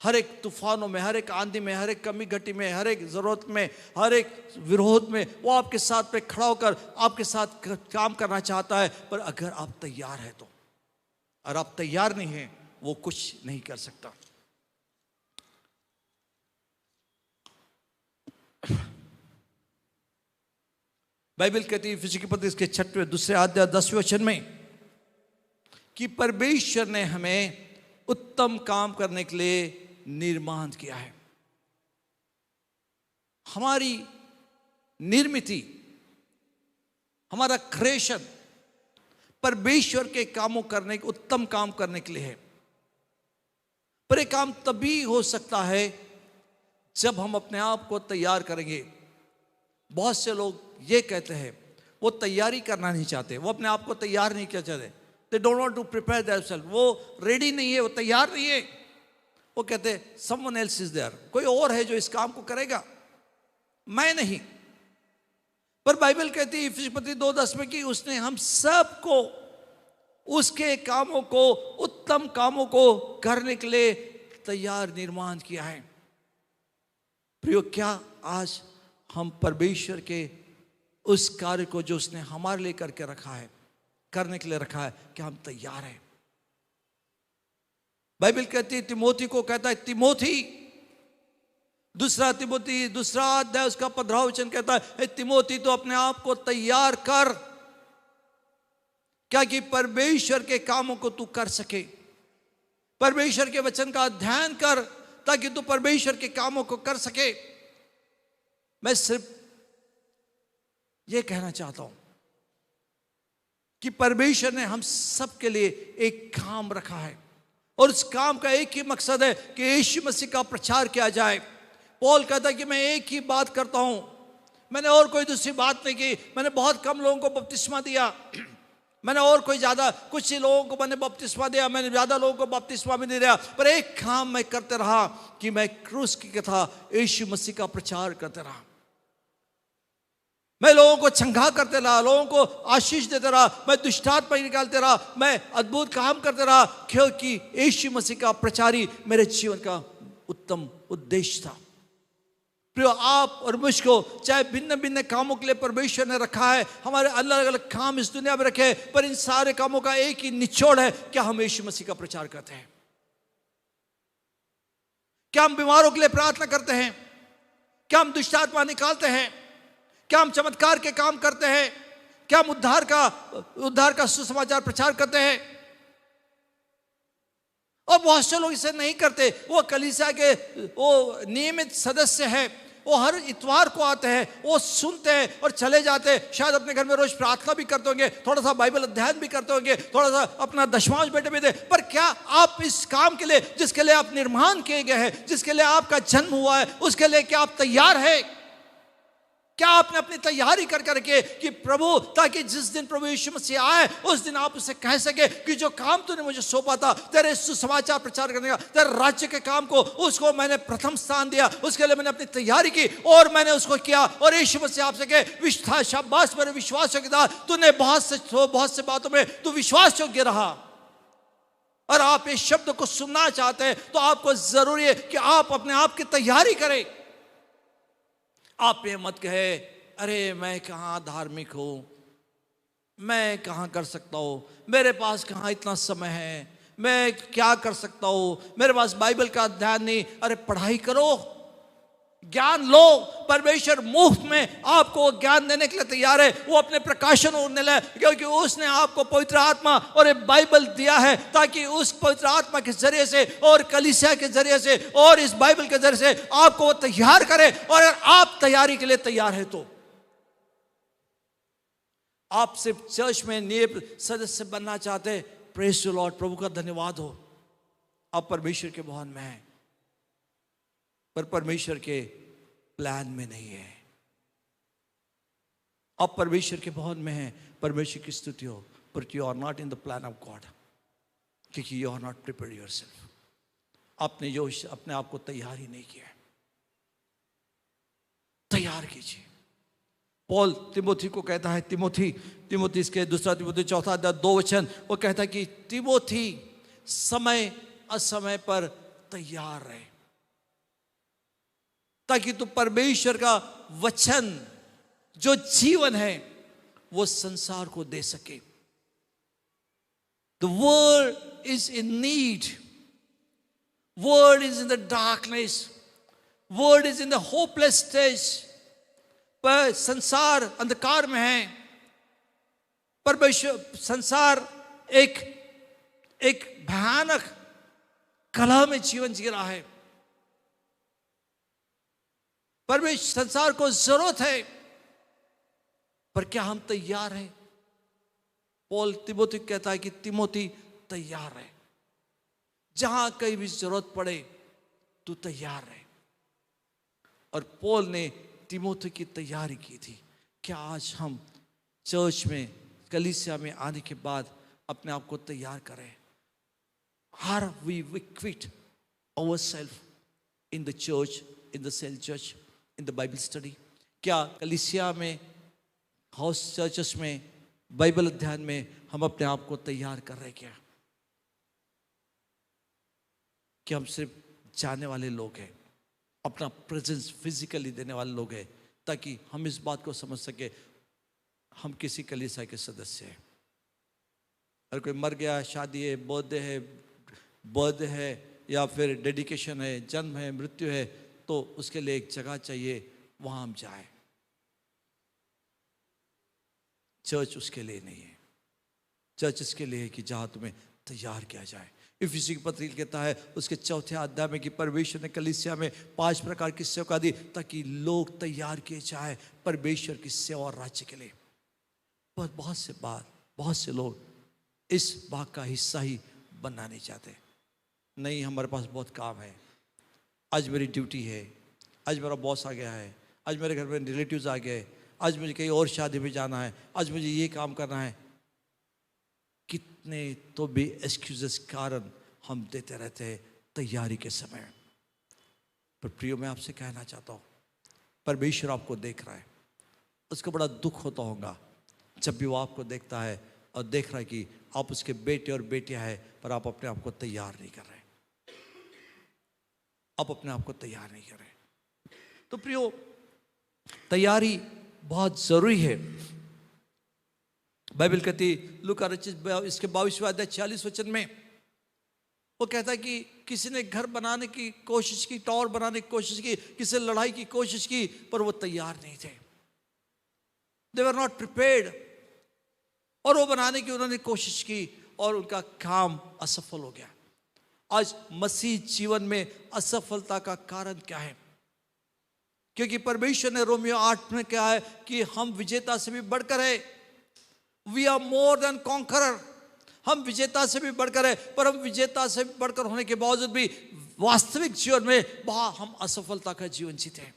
हर एक तूफानों में, हर एक आंधी में, हर एक कमी घटी में, हर एक जरूरत में, हर एक विरोध में वो आपके साथ में खड़ा होकर आपके साथ काम करना चाहता है। पर अगर आप तैयार है तो, और आप तैयार नहीं हैं, वो कुछ नहीं कर सकता। बाइबल कहती है फिलिप्पियों के पत्र इसके 6वें दूसरे अध्याय 10वें वचन में कि परमेश्वर ने हमें उत्तम काम करने के लिए निर्माण किया है। हमारी निर्मिति, हमारा क्रिएशन परमेश्वर के कामों करने, उत्तम काम करने के लिए है। पर एक काम तभी हो सकता है जब हम अपने आप को तैयार करेंगे। बहुत से लोग ये कहते हैं वो तैयारी करना नहीं चाहते, वो अपने आप को तैयार नहीं करना चाहते। They don't want to prepare themselves। वो रेडी नहीं है, वो तैयार नहीं है। वो कहते हैं someone else is there, कोई और है जो इस काम को करेगा, मैं नहीं। पर बाइबल कहती है फिलिप्पियों के पत्र 2:10 में कि उसने हम सबको उसके कामों को, उत्तम कामों को करने के लिए तैयार निर्माण किया है। प्रियो, क्या आज हम परमेश्वर के उस कार्य को जो उसने हमारे लिए करके रखा है, करने के लिए रखा है, क्या हम तैयार हैं? बाइबल कहती है, तिमोथी को कहता है, तिमोथी, दूसरा तिमोथी दूसरा अध्याय उसका 15वां वचन कहता है, तिमोथी तो अपने आप को तैयार कर, क्या कि परमेश्वर के कामों को तू कर सके। परमेश्वर के वचन का अध्ययन कर ताकि तू परमेश्वर के कामों को कर सके। मैं सिर्फ यह कहना चाहता हूं कि परमेश्वर ने हम सब के लिए एक काम रखा है और उस काम का एक ही मकसद है कि यीशु मसीह का प्रचार किया जाए। पौल कहता है कि मैं एक ही बात करता हूं, मैंने और कोई दूसरी बात नहीं की। मैंने बहुत कम लोगों को बपतिस्मा दिया, मैंने और कोई ज्यादा कुछ ही लोगों को मैंने बपतिस्मा दिया, मैंने ज्यादा लोगों को बपतिस्मा भी नहीं दिया। पर एक काम मैं करते रहा कि मैं क्रूस की कथा यीशु मसीह का प्रचार करते रहा। मैं लोगों को चंगा करते रहा, लोगों को आशीष देते रहा, मैं दुष्टात्मा निकालते रहा, मैं अद्भुत काम करते रहा, क्योंकि यीशु मसीह का प्रचार ही मेरे जीवन का उत्तम उद्देश्य था। प्रियो, आप और मुझको चाहे भिन्न भिन्न कामों के लिए परमेश्वर ने रखा है, हमारे अलग अलग काम इस दुनिया में रखे, पर इन सारे कामों का एक ही निचोड़ है, क्या हम यीशु मसीह का प्रचार करते हैं? क्या हम बीमारों के लिए प्रार्थना करते हैं? क्या हम दुष्टात्मा निकालते हैं? क्या हम चमत्कार के काम करते हैं? क्या हम उद्धार का सुसमाचार प्रचार करते हैं? और बहुत से लोग इसे नहीं करते। वो कलीसिया के वो नियमित सदस्य हैं, वो हर इतवार को आते हैं, वो सुनते हैं और चले जाते हैं। शायद अपने घर में रोज प्रार्थना भी करते होंगे, थोड़ा सा बाइबल अध्ययन भी करते होंगे, थोड़ा सा अपना दशमांश बेटे भी दे। पर क्या आप इस काम के लिए, जिसके लिए आप निर्माण किए गए हैं, जिसके लिए आपका जन्म हुआ है, उसके लिए क्या आप तैयार है? क्या आपने अपनी तैयारी कर करके कि प्रभु, ताकि जिस दिन प्रभु यीशु मसीह आए उस दिन आप उसे कह सके कि जो काम तूने मुझे सौंपा था, तेरे सुसमाचार प्रचार करने का, तेरे राज्य के काम को, उसको मैंने प्रथम स्थान दिया, उसके लिए मैंने अपनी तैयारी की और मैंने उसको किया। और यीशु मसीह आपसे कहे, शाबाश मेरे विश्वास योग्य, तूने बहुत से बातों में तू विश्वास योग्य रहा। और आप इस शब्द को सुनना चाहते हैं तो आपको जरूरी है कि आप अपने आप की तैयारी करें। आप ये मत कहे, अरे मैं कहाँ धार्मिक हूं, मैं कहाँ कर सकता हूं, मेरे पास कहाँ इतना समय है, मैं क्या कर सकता हूं, मेरे पास बाइबल का अध्ययन नहीं। अरे पढ़ाई करो, ज्ञान लो। परमेश्वर मुफ्त में आपको ज्ञान देने के लिए तैयार है। वो अपने प्रकाशन होने लगे, क्योंकि उसने आपको पवित्र आत्मा और एक बाइबल दिया है, ताकि उस पवित्र आत्मा के जरिए से और कलीसिया के जरिए से और इस बाइबल के जरिए से आपको वो तैयार करे। और अगर आप तैयारी के लिए तैयार है तो आप सिर्फ चर्च में नियम सदस्य बनना चाहते हैं, प्रेज द लॉर्ड, प्रभु का धन्यवाद हो, आप परमेश्वर के भवन में हैं, पर परमेश्वर के प्लान में नहीं है। आप परमेश्वर के भवन में हैं, परमेश्वर की स्तुति हो, पर you are not in the plan of God, क्योंकि you are not prepared yourself. आपने जो अपने आप को तैयार ही नहीं किया। तैयार कीजिए। पॉल तिमोथी को कहता है, तिमोथी इसके 2 तिमोथी 4 अध्याय 2 वचन, वो कहता है कि तिमोथी समय असमय पर तैयार रहे, ताकि तू परमेश्वर का वचन जो जीवन है वो संसार को दे सके। The world is in need. World is in the darkness. World is in the hopeless stage. पर संसार अंधकार में है। परमेश्वर संसार एक भयानक कलह में जीवन जी रहा है। परमेश्वर संसार को जरूरत है, पर क्या हम तैयार हैं? पॉल तिमोथी कहता है कि तिमोथी तैयार है, जहां कहीं भी जरूरत पड़े तू तैयार है। और पॉल ने तिमोथी की तैयारी की थी। क्या आज हम चर्च में, कलीसिया में आने के बाद अपने आप को तैयार करें? Are we equipped ourselves in the church, in the cell church, in the Bible study? क्या कलीसिया में, हाउस चर्चेस में, बाइबल अध्ययन में हम अपने आप को तैयार कर रहे क्या? कि हम सिर्फ जाने वाले लोग हैं, अपना प्रेजेंस फिजिकली देने वाले लोग हैं, ताकि हम इस बात को समझ सके हम किसी कलीसिया के सदस्य हैं। अगर कोई मर गया, शादी है, बर्थडे है या फिर डेडिकेशन है, जन्म है, मृत्यु है, तो उसके लिए एक जगह चाहिए, वहां हम जाए। चर्च उसके लिए नहीं है। चर्च इसके लिए है कि जहां तुम्हें तैयार किया जाए। इफिसी की पत्री कहता है उसके 4 अध्याय में कि परमेश्वर ने कलीसिया में 5 प्रकार की सेवा दी, ताकि लोग तैयार किए जाए परमेश्वर की सेवा और राज्य के लिए। पर बहुत से लोग इस भाग का हिस्सा ही बनना नहीं चाहते। नहीं, हमारे पास बहुत काम है, आज मेरी ड्यूटी है, आज मेरा बॉस आ गया है, आज मेरे घर में रिलेटिव्स आ गए, आज मुझे कहीं और शादी में जाना है, आज मुझे ये काम करना है। कितने तो भी एक्सक्यूजेस कारण हम देते रहते हैं तैयारी के समय। पर प्रियो, मैं आपसे कहना चाहता हूँ, परमेश्वर आपको देख रहा है। उसको बड़ा दुख होता होगा जब भी वो आपको देखता है और देख रहा है कि आप उसके बेटे और बेटियां हैं, पर आप अपने आप को तैयार नहीं कर रहे। आप अपने आप को तैयार नहीं कर रहे। तो प्रियो, तैयारी बहुत जरूरी है। बाइबल कहती, लूका रचित इसके 22वें अध्याय 46 वचन में वो कहता है कि किसी ने घर बनाने की कोशिश की, टावर बनाने की कोशिश की, किसी ने लड़ाई की कोशिश की, पर वो तैयार नहीं थे। They were not prepared। और वो बनाने की उन्होंने कोशिश की और उनका काम असफल हो गया। आज मसीह जीवन में असफलता का कारण क्या है? क्योंकि परमेश्वर ने रोमियो 8 में कहा है कि हम विजेता से भी बढ़कर है। We are more than conqueror. हम विजेता से भी बढ़कर है, पर हम विजेता से बढ़कर होने के बावजूद भी वास्तविक जीवन में हम असफलता का जीवन जीते हैं।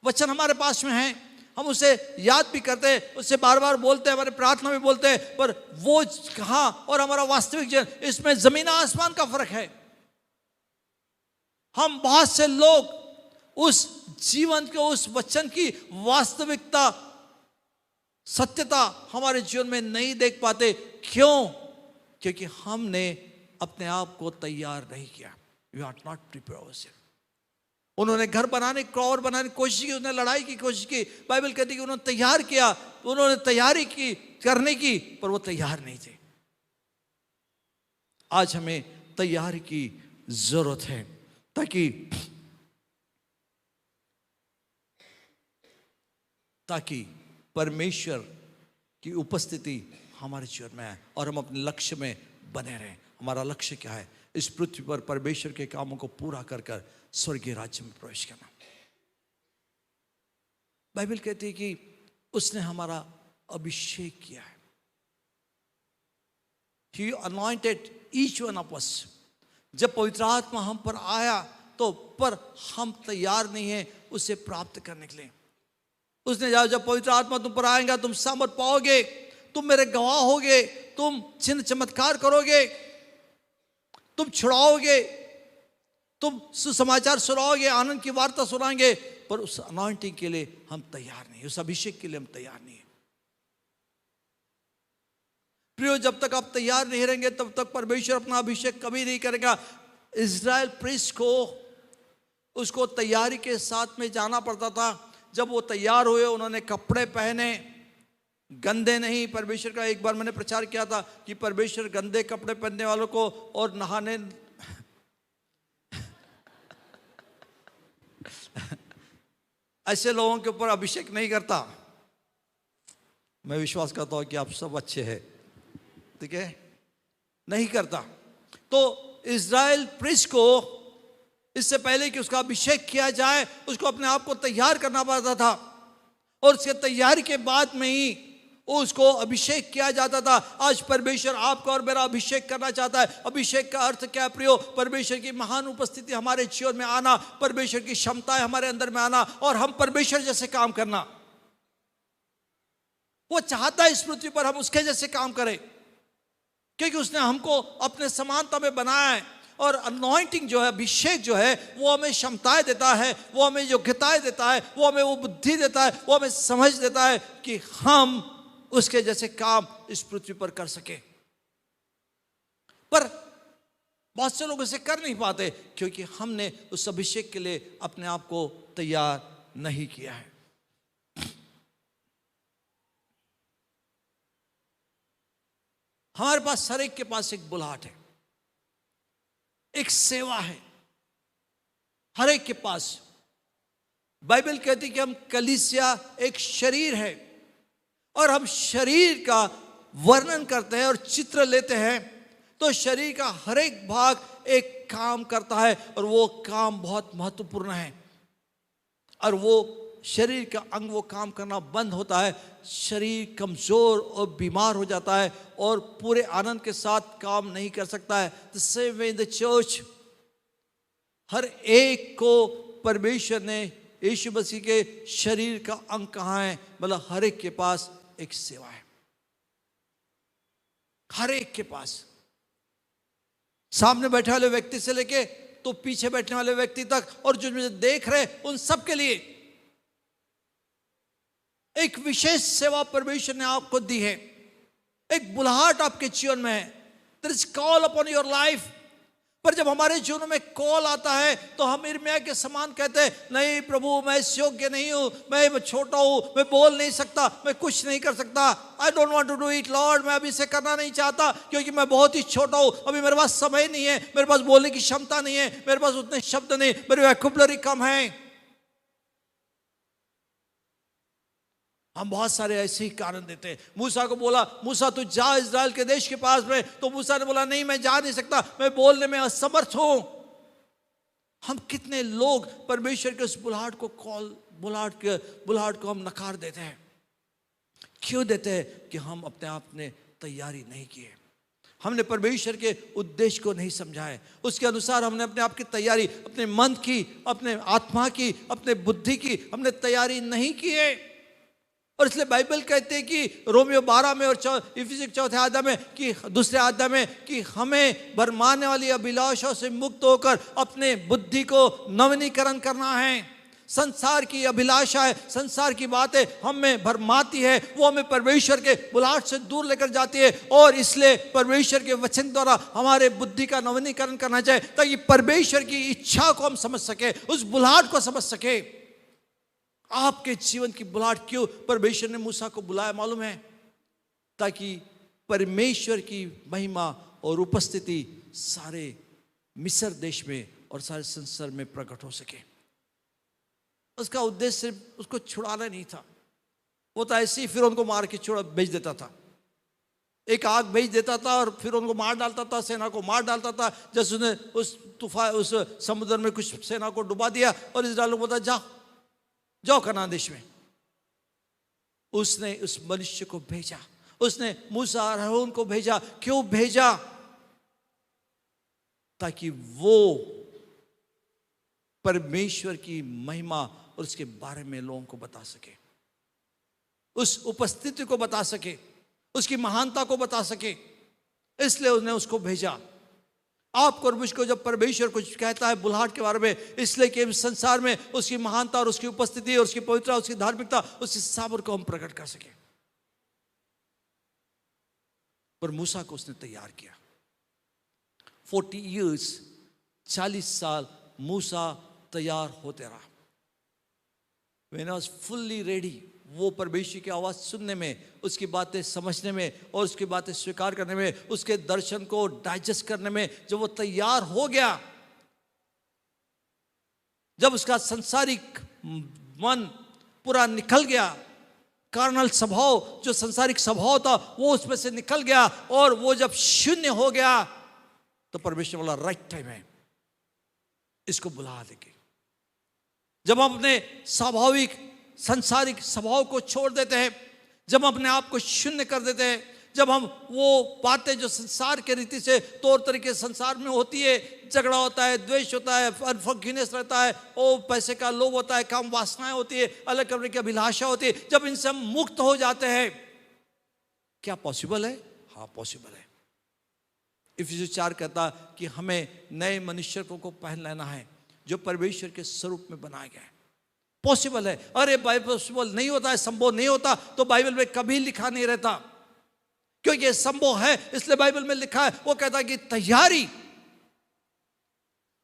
वचन हमारे पास में है, हम उसे याद भी करते हैं, उससे बार बार बोलते हैं, हमारे प्रार्थना में बोलते हैं, पर वो कहाँ और हमारा वास्तविक जीवन, इसमें जमीन आसमान का फर्क है। हम बहुत से लोग उस जीवन के, उस वचन की वास्तविकता, सत्यता हमारे जीवन में नहीं देख पाते। क्यों? क्योंकि हमने अपने आप को तैयार नहीं किया। We are not prepared. उन्होंने घर बनाने, क्रॉवर बनाने की कोशिश की, उन्होंने लड़ाई की कोशिश की, बाइबल कहती है कि उन्होंने तैयार किया, उन्होंने तैयारी की करने की, पर वो तैयार नहीं थे। आज हमें तैयारी की जरूरत है ताकि परमेश्वर की उपस्थिति हमारे जीवन में आए और हम अपने लक्ष्य में बने रहें। हमारा लक्ष्य क्या है? इस पृथ्वी पर परमेश्वर के कामों को पूरा कर कर स्वर्गीय राज्य में प्रवेश करना। बाइबल कहती है कि उसने हमारा अभिषेक किया है। He anointed each one of us। जब पवित्र आत्मा हम पर आया तो पर हम तैयार नहीं हैं उसे प्राप्त करने के लिए। उसने जब पवित्र आत्मा तुम पर आएगा, तुम सामर्थ पाओगे, तुम मेरे गवाह होगे, तुम चिन्ह चमत्कार करोगे, तुम छुड़ाओगे, तुम सुसमाचार सुनाओगे, आनंद की वार्ता सुनाएंगे, पर उस अनॉइंटिंग के लिए हम तैयार नहीं, उस अभिषेक के लिए हम तैयार नहीं है। प्रियो, जब तक आप तैयार नहीं रहेंगे तब तक परमेश्वर अपना अभिषेक कभी नहीं करेगा। इज़राइल प्रीस्ट को उसको तैयारी के साथ में जाना पड़ता था। जब वो तैयार हुए, उन्होंने कपड़े पहने, गंदे नहीं। परमेश्वर का एक बार मैंने प्रचार किया था कि परमेश्वर गंदे कपड़े पहनने वालों को और नहाने ऐसे लोगों के ऊपर अभिषेक नहीं करता। मैं विश्वास करता हूं कि आप सब अच्छे हैं, ठीक है, नहीं करता। तो इज़राइल प्रीस्ट को इससे पहले कि उसका अभिषेक किया जाए, उसको अपने आप को तैयार करना पड़ता था, और उसके तैयारी के बाद में ही उसको अभिषेक किया जाता था। आज परमेश्वर आपका और मेरा अभिषेक करना चाहता है। अभिषेक का अर्थ क्या है प्रियो? परमेश्वर की महान उपस्थिति हमारे जीवन में आना, परमेश्वर की क्षमताएं हमारे अंदर में आना, और हम परमेश्वर जैसे काम करना। वो चाहता है इस पृथ्वी पर हम उसके जैसे काम करें, क्योंकि उसने हमको अपने समानता में बनाया है। और अनॉइंटिंग जो है, अभिषेक जो है, वो हमें क्षमताएं देता है, वो हमें योग्यताएं देता है, वो हमें वो बुद्धि देता है, वो हमें समझ देता है कि हम उसके जैसे काम इस पृथ्वी पर कर सके। पर बहुत से लोग इसे कर नहीं पाते क्योंकि हमने उस अभिषेक के लिए अपने आप को तैयार नहीं किया है। हमारे पास हर एक के पास एक बुलाहट है, एक सेवा है, हर एक के पास। बाइबल कहती है कि हम कलीसिया एक शरीर है, और हम शरीर का वर्णन करते हैं और चित्र लेते हैं, तो शरीर का हर एक भाग एक काम करता है, और वो काम बहुत महत्वपूर्ण है। और वो शरीर का अंग वो काम करना बंद होता है, शरीर कमजोर और बीमार हो जाता है, और पूरे आनंद के साथ काम नहीं कर सकता है। The same way in the church, हर एक को परमेश्वर ने यीशु मसीह के शरीर का अंग कहाँ है? मतलब हर एक के पास एक सेवा है, हर एक के पास। सामने बैठे वाले व्यक्ति से लेके तो पीछे बैठने वाले व्यक्ति तक, और जो मुझे देख रहे उन सब के लिए एक विशेष सेवा परमेश्वर ने आपको दी है। एक बुलाहट आपके जीवन में है। There is call upon your life. पर जब हमारे जीवन में कॉल आता है तो हम इर्मिया के समान कहते हैं, नहीं प्रभु, मैं इस योग्य नहीं हूं, मैं छोटा हूं, मैं बोल नहीं सकता, मैं कुछ नहीं कर सकता। I don't want to do it Lord, मैं अभी इसे करना नहीं चाहता क्योंकि मैं बहुत ही छोटा हूं, अभी मेरे पास समय नहीं है, मेरे पास बोलने की क्षमता नहीं है, मेरे पास उतने शब्द नहीं, मेरी वोकैबुलरी कम है। हम बहुत सारे ऐसे ही कारण देते हैं। मूसा को बोला, मूसा तू जा इज़राइल के देश के पास में, तो मूसा ने बोला नहीं, मैं जा नहीं सकता, मैं बोलने में असमर्थ हूं। हम कितने लोग परमेश्वर के उस बुलाहट को हम नकार देते हैं। क्यों देते हैं? कि हम अपने आप ने तैयारी नहीं की है, हमने परमेश्वर के उद्देश्य को नहीं समझा है, उसके अनुसार हमने अपने आप की तैयारी, अपने मन की, अपने आत्मा की, अपने बुद्धि की हमने तैयारी नहीं की है। और इसलिए बाइबल कहते हैं कि रोमियो 12 में और इफिसियों 4 अध्याय में कि दूसरे अध्याय में कि हमें भरमाने वाली अभिलाषाओं से मुक्त होकर अपने बुद्धि को नवीनीकरण करना है। संसार की अभिलाषा है, संसार की बातें हमें भरमाती है, वो हमें परमेश्वर के बुलाहट से दूर लेकर जाती है। और इसलिए परमेश्वर के वचन द्वारा हमारे बुद्धि का नवीनीकरण करना चाहिए ताकि परमेश्वर की इच्छा को हम समझ सके, उस बुलाहट को समझ सके। आपके जीवन की बुलाहट क्यों परमेश्वर ने मूसा को बुलाया मालूम है? ताकि परमेश्वर की महिमा और उपस्थिति सारे मिस्र देश में और सारे संसार में प्रकट हो सके। उसका उद्देश्य सिर्फ उसको छुड़ाना नहीं था, वो तो ऐसे ही फिर उनको मार के छुड़ा भेज देता था, एक आग भेज देता था और फिर उनको मार डालता था, सेना को मार डालता था। जैसे उसने उस तूफान, उस समुद्र में कुछ सेना को डुबा दिया और इस्राएल को बोला जाओ जाओ कनान देश में। उसने उस मनुष्य को भेजा, उसने मूसा और हारून को भेजा। क्यों भेजा? ताकि वो परमेश्वर की महिमा और उसके बारे में लोगों को बता सके, उस उपस्थिति को बता सके, उसकी महानता को बता सके। इसलिए उसने उसको भेजा। आपको और मुझको जब परमेश्वर कुछ कहता है बुलाहट के बारे में, इसलिए कि इस संसार में उसकी महानता और उसकी उपस्थिति और उसकी पवित्रता, उसकी धार्मिकता, उसकी सामर्थ को हम प्रकट कर सके। पर मूसा को उसने तैयार किया। 40 years, 40 साल मूसा तैयार होते रहा। When I was fully ready, वो परमेश्वर की आवाज सुनने में, उसकी बातें समझने में और उसकी बातें स्वीकार करने में, उसके दर्शन को डाइजेस्ट करने में जब वो तैयार हो गया, जब उसका संसारिक मन पूरा निकल गया, कार्नल स्वभाव जो संसारिक स्वभाव था वो उसमें से निकल गया और वो जब शून्य हो गया, तो परमेश्वर बोला राइट टाइम है, इसको बुला देंगे। जब हम अपने स्वाभाविक संसारिक स्वभाव को छोड़ देते हैं, जब हम अपने आप को शून्य कर देते हैं, जब हम वो बातें जो संसार के रीति से तौर तरीके संसार में होती है, झगड़ा होता है, द्वेष होता है, अनफॉरगिवनेस रहता है, ओ पैसे का लोभ होता है, काम वासनाएं होती है, अलग करने की अभिलाषा होती है, जब इनसे हम मुक्त हो जाते हैं, क्या पॉसिबल है? हाँ पॉसिबल है। इफिसियों 4 कहता कि हमें नए मनुष्य को पहन लेना है जो परमेश्वर के स्वरूप में बनाया गया है। पॉसिबल है। अरे बाइबल पॉसिबल नहीं होता है, संभव नहीं होता, तो बाइबल में कभी लिखा नहीं रहता, क्योंकि ये संभव है इसलिए बाइबल में लिखा है। वो कहता है कि तैयारी,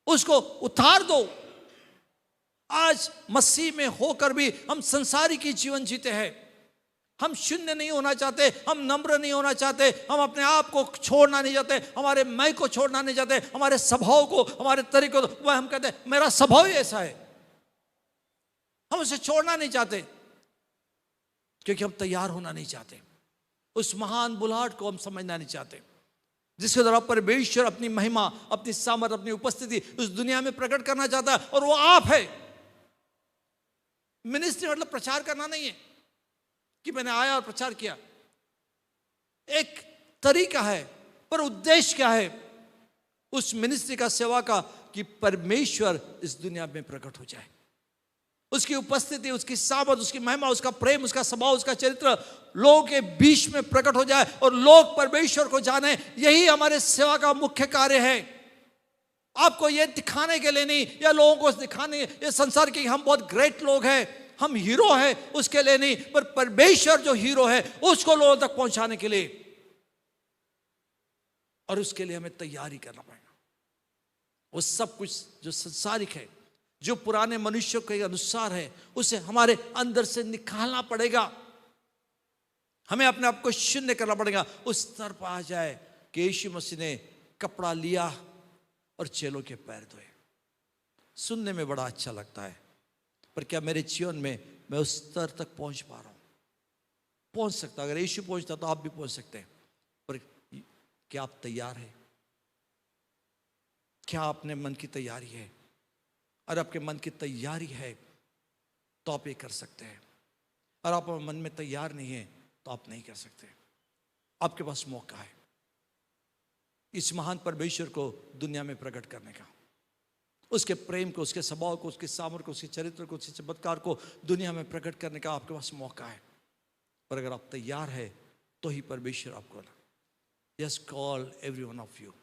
उसको उतार दो। आज मसीह में होकर भी हम संसारी की जीवन जीते हैं। हम शून्य नहीं होना चाहते, हम नम्र नहीं होना चाहते, हम अपने आप को छोड़ना नहीं चाहते, हमारे मैं को छोड़ना नहीं चाहते, हमारे स्वभाव को, हमारे तरीकों को, वह हम कहते हैं मेरा स्वभाव ही ऐसा है, हम उसे छोड़ना नहीं चाहते क्योंकि हम तैयार होना नहीं चाहते। उस महान बुलाहट को हम समझना नहीं चाहते जिसके द्वारा परमेश्वर अपनी महिमा, अपनी सामर्थ, अपनी उपस्थिति उस दुनिया में प्रकट करना चाहता है, और वो आप है। मिनिस्ट्री मतलब प्रचार करना नहीं है कि मैंने आया और प्रचार किया, एक तरीका है, पर उद्देश्य क्या है उस मिनिस्ट्री का, सेवा का? कि परमेश्वर इस दुनिया में प्रकट हो जाए, उसकी उपस्थिति, उसकी सामर्थ, उसकी महिमा, उसका प्रेम, उसका स्वभाव, उसका चरित्र लोगों के बीच में प्रकट हो जाए और लोग परमेश्वर को जाने। यही हमारे सेवा का मुख्य कार्य है। आपको यह दिखाने के लिए नहीं, या लोगों को दिखाने, ये संसार के हम बहुत ग्रेट लोग हैं, हम हीरो हैं, उसके लिए नहीं, पर परमेश्वर जो हीरो है उसको लोगों तक पहुंचाने के लिए, और उसके लिए हमें तैयारी करना पड़ेगा। वो सब कुछ जो संसारिक है, जो पुराने मनुष्य के अनुसार है, उसे हमारे अंदर से निकालना पड़ेगा। हमें अपने आप को शून्य करना पड़ेगा, उस स्तर पर आ जाए कि यीशु मसीह ने कपड़ा लिया और चेलों के पैर धोए। सुनने में बड़ा अच्छा लगता है, पर क्या मेरे जीवन में मैं उस स्तर तक पहुंच पा रहा हूं? पहुंच सकता, अगर यीशु पहुंचता तो आप भी पहुंच सकते हैं, पर क्या आप तैयार हैं? क्या अपने मन की तैयारी है? और आपके मन की तैयारी है तो आप ये कर सकते हैं, और आप मन में तैयार नहीं है तो आप नहीं कर सकते। आपके पास मौका है, इस महान परमेश्वर को दुनिया में प्रकट करने का, उसके प्रेम को, उसके स्वभाव को, उसके सामर्थ्य को, उसके चरित्र को, उसके चमत्कार को दुनिया में प्रकट करने का आपके पास मौका है। और अगर आप तैयार है तो ही परमेश्वर आपको yes call every one of you.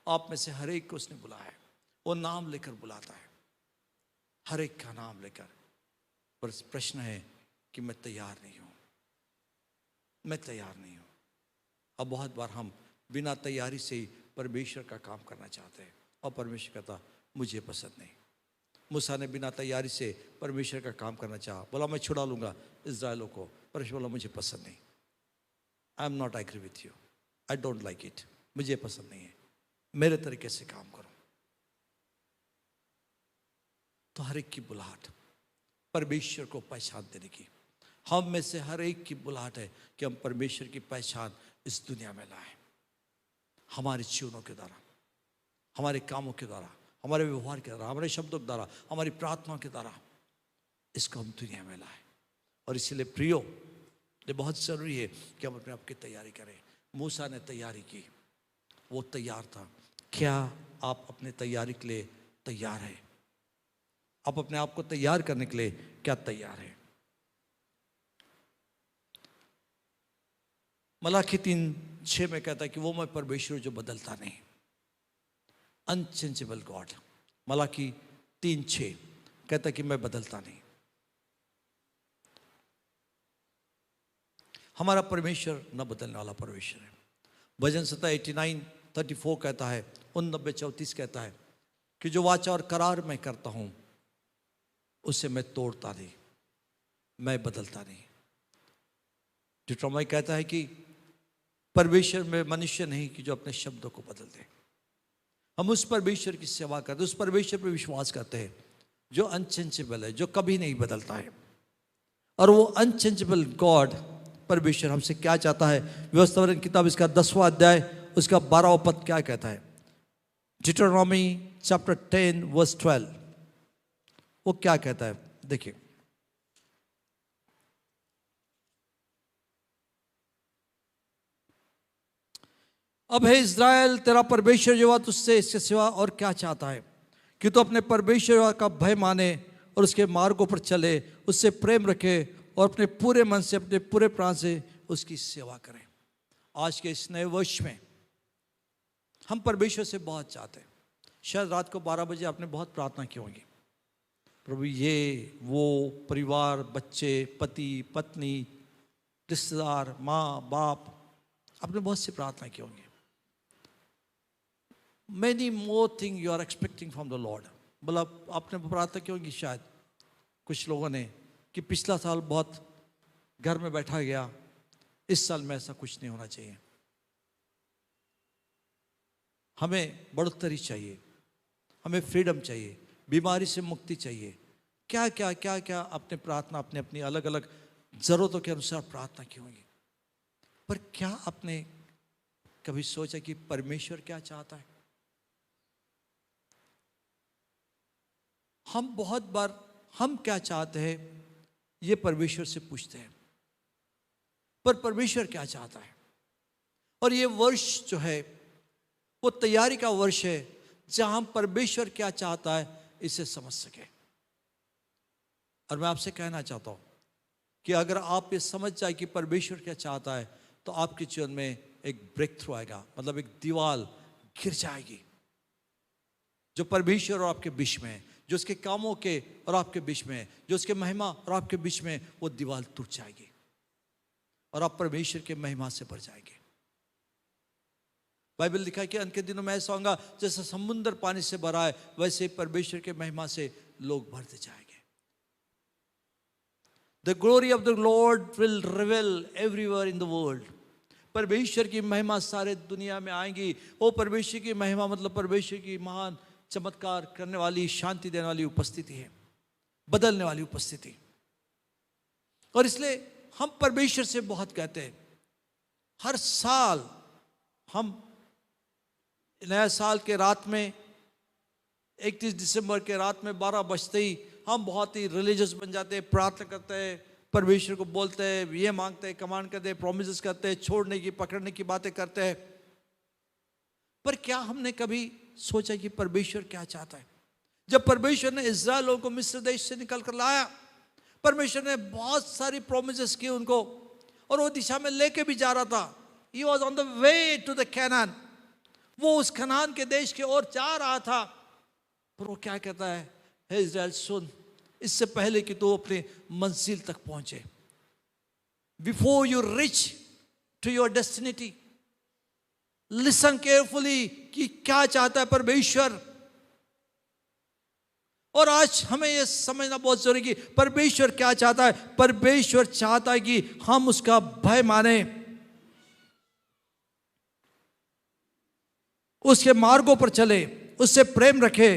आप में से हर एक को उसने बुलाया है, वो नाम लेकर बुलाता है, हर एक का नाम लेकर। पर प्रश्न है कि मैं तैयार नहीं हूं, मैं तैयार नहीं हूं। अब बहुत बार हम बिना तैयारी से ही परमेश्वर का काम करना चाहते हैं और परमेश्वर कहता मुझे पसंद नहीं। मूसा ने बिना तैयारी से परमेश्वर का काम करना चाहा, बोला मैं छुड़ा लूंगा इज़राइलों को। परमेश्वर बोला मुझे पसंद नहीं, I am not agree with you, I don't like it, मुझे पसंद नहीं है, मेरे तरीके से काम करो। तो हर एक की बुलाहट परमेश्वर को पहचान देने की, हम में से हर एक की बुलाहट है कि हम परमेश्वर की पहचान इस दुनिया में लाएं, हमारे जीवनों के द्वारा, हमारे कामों के द्वारा, हमारे व्यवहार के द्वारा, हमारे शब्दों के द्वारा, हमारी प्रार्थनाओं के द्वारा इसको हम दुनिया में लाएं। और इसीलिए प्रियो, ये बहुत ज़रूरी है कि हम अपने आप की तैयारी करें। मूसा ने तैयारी की, वो तैयार था। क्या आप अपने तैयारी के लिए तैयार हैं? आप अपने आप को तैयार करने के लिए क्या तैयार हैं? मलाकी 3:6 में कहता है कि वो मैं परमेश्वर जो बदलता नहीं, अनचेंजेबल गॉड। मलाकी 3:6 कहता है कि मैं बदलता नहीं। हमारा परमेश्वर न बदलने वाला परमेश्वर है। भजन 89:34 कहता है, 89:34 कहता है कि जो वाचा और करार मैं करता हूं उसे मैं तोड़ता नहीं, मैं बदलता नहीं। डिट्रोमाई कहता है कि परमेश्वर में मनुष्य नहीं कि जो अपने शब्दों को बदल दे। हम उस परमेश्वर की सेवा करते हैं, उस परमेश्वर पर विश्वास करते हैं जो अनचेंजेबल है, जो कभी नहीं बदलता है। और वो अनचेंजेबल गॉड परमेश्वर हमसे क्या चाहता है? व्यवस्थापन किताब इसका 10वां अध्याय उसका 12वां पद क्या कहता है? डिट्रोनॉमी चैप्टर 10 वर्स 12 वो क्या कहता है? देखिए, अब है इज़राइल तेरा परमेश्वर यहोवा तुझसे इसके सिवा और क्या चाहता है कि तू अपने परमेश्वर यहोवा का भय माने और उसके मार्गों पर चले, उससे प्रेम रखे और अपने पूरे मन से, अपने पूरे प्राण से उसकी सेवा करें। आज के इस नए वर्ष में हम परमेश्वर से बहुत चाहते हैं। शायद रात को 12 बजे आपने बहुत प्रार्थना की होगी, प्रभु ये वो परिवार, बच्चे, पति पत्नी, रिश्तेदार, माँ बाप, आपने बहुत सी प्रार्थना की होंगी। Many more things you are expecting from the Lord। मतलब आपने प्रार्थना की होगी शायद कुछ लोगों ने कि पिछला साल बहुत घर में बैठा गया, इस साल में ऐसा कुछ नहीं होना चाहिए, हमें बढ़ोतरी चाहिए, हमें फ्रीडम चाहिए, बीमारी से मुक्ति चाहिए। क्या क्या क्या क्या आपने प्रार्थना अपने अपनी अलग अलग जरूरतों के अनुसार प्रार्थना की होगी। पर क्या आपने कभी सोचा कि परमेश्वर क्या चाहता है? हम बहुत बार हम क्या चाहते हैं ये परमेश्वर से पूछते हैं, पर परमेश्वर क्या चाहता है? और ये वर्ष जो है वो तैयारी का वर्ष है जहां हम परमेश्वर क्या चाहता है इसे समझ सके। और मैं आपसे कहना चाहता हूं कि अगर आप ये समझ जाए कि परमेश्वर क्या चाहता है तो आपके जीवन में एक ब्रेक थ्रू आएगा, मतलब एक दीवार गिर जाएगी जो परमेश्वर और आपके बीच में है, जो उसके कामों के और आपके बीच में है, जो उसके महिमा और आपके बीच में, वो दीवार टूट जाएगी और आप परमेश्वर के महिमा से भर जाएंगे। बाइबल लिखा है कि अंत के दिनों में ऐसा होगा जैसा समुद्र पानी से भरा है, वैसे परमेश्वर के महिमा से लोग भरते जाएंगे। The glory of the Lord will reveal everywhere in the world। परमेश्वर की महिमा सारे दुनिया में आएंगी। वो परमेश्वर की महिमा मतलब परमेश्वर की महान चमत्कार करने वाली, शांति देने वाली उपस्थिति है, बदलने वाली उपस्थिति। और इसलिए हम परमेश्वर से बहुत कहते हैं। हर साल हम नया साल के रात में 31 दिसंबर के रात में 12 बजते ही हम बहुत ही रिलीजियस बन जाते हैं, प्रार्थना करते हैं, परमेश्वर को बोलते हैं, ये मांगते हैं, कमांड करते हैं, प्रोमिस करते हैं, छोड़ने की पकड़ने की बातें करते हैं। पर क्या हमने कभी सोचा कि परमेश्वर क्या चाहता है? जब परमेश्वर ने इस्राएल लोगों को मिस्र देश से निकल कर लाया, परमेश्वर ने बहुत सारी प्रोमिसेस की उनको, और वो दिशा में लेके भी जा रहा था. He was on the way to the Canaan. वो उस कनान के देश की ओर जा रहा था. पर वो क्या कहता है, हे इस्राएल सुन, इससे पहले कि तू अपने मंजिल तक पहुंचे, before you reach to your destiny, listen carefully कि क्या चाहता है परमेश्वर. और आज हमें यह समझना बहुत जरूरी कि परमेश्वर क्या चाहता है. परमेश्वर चाहता है कि हम उसका भय माने, उसके मार्गों पर चले, उससे प्रेम रखे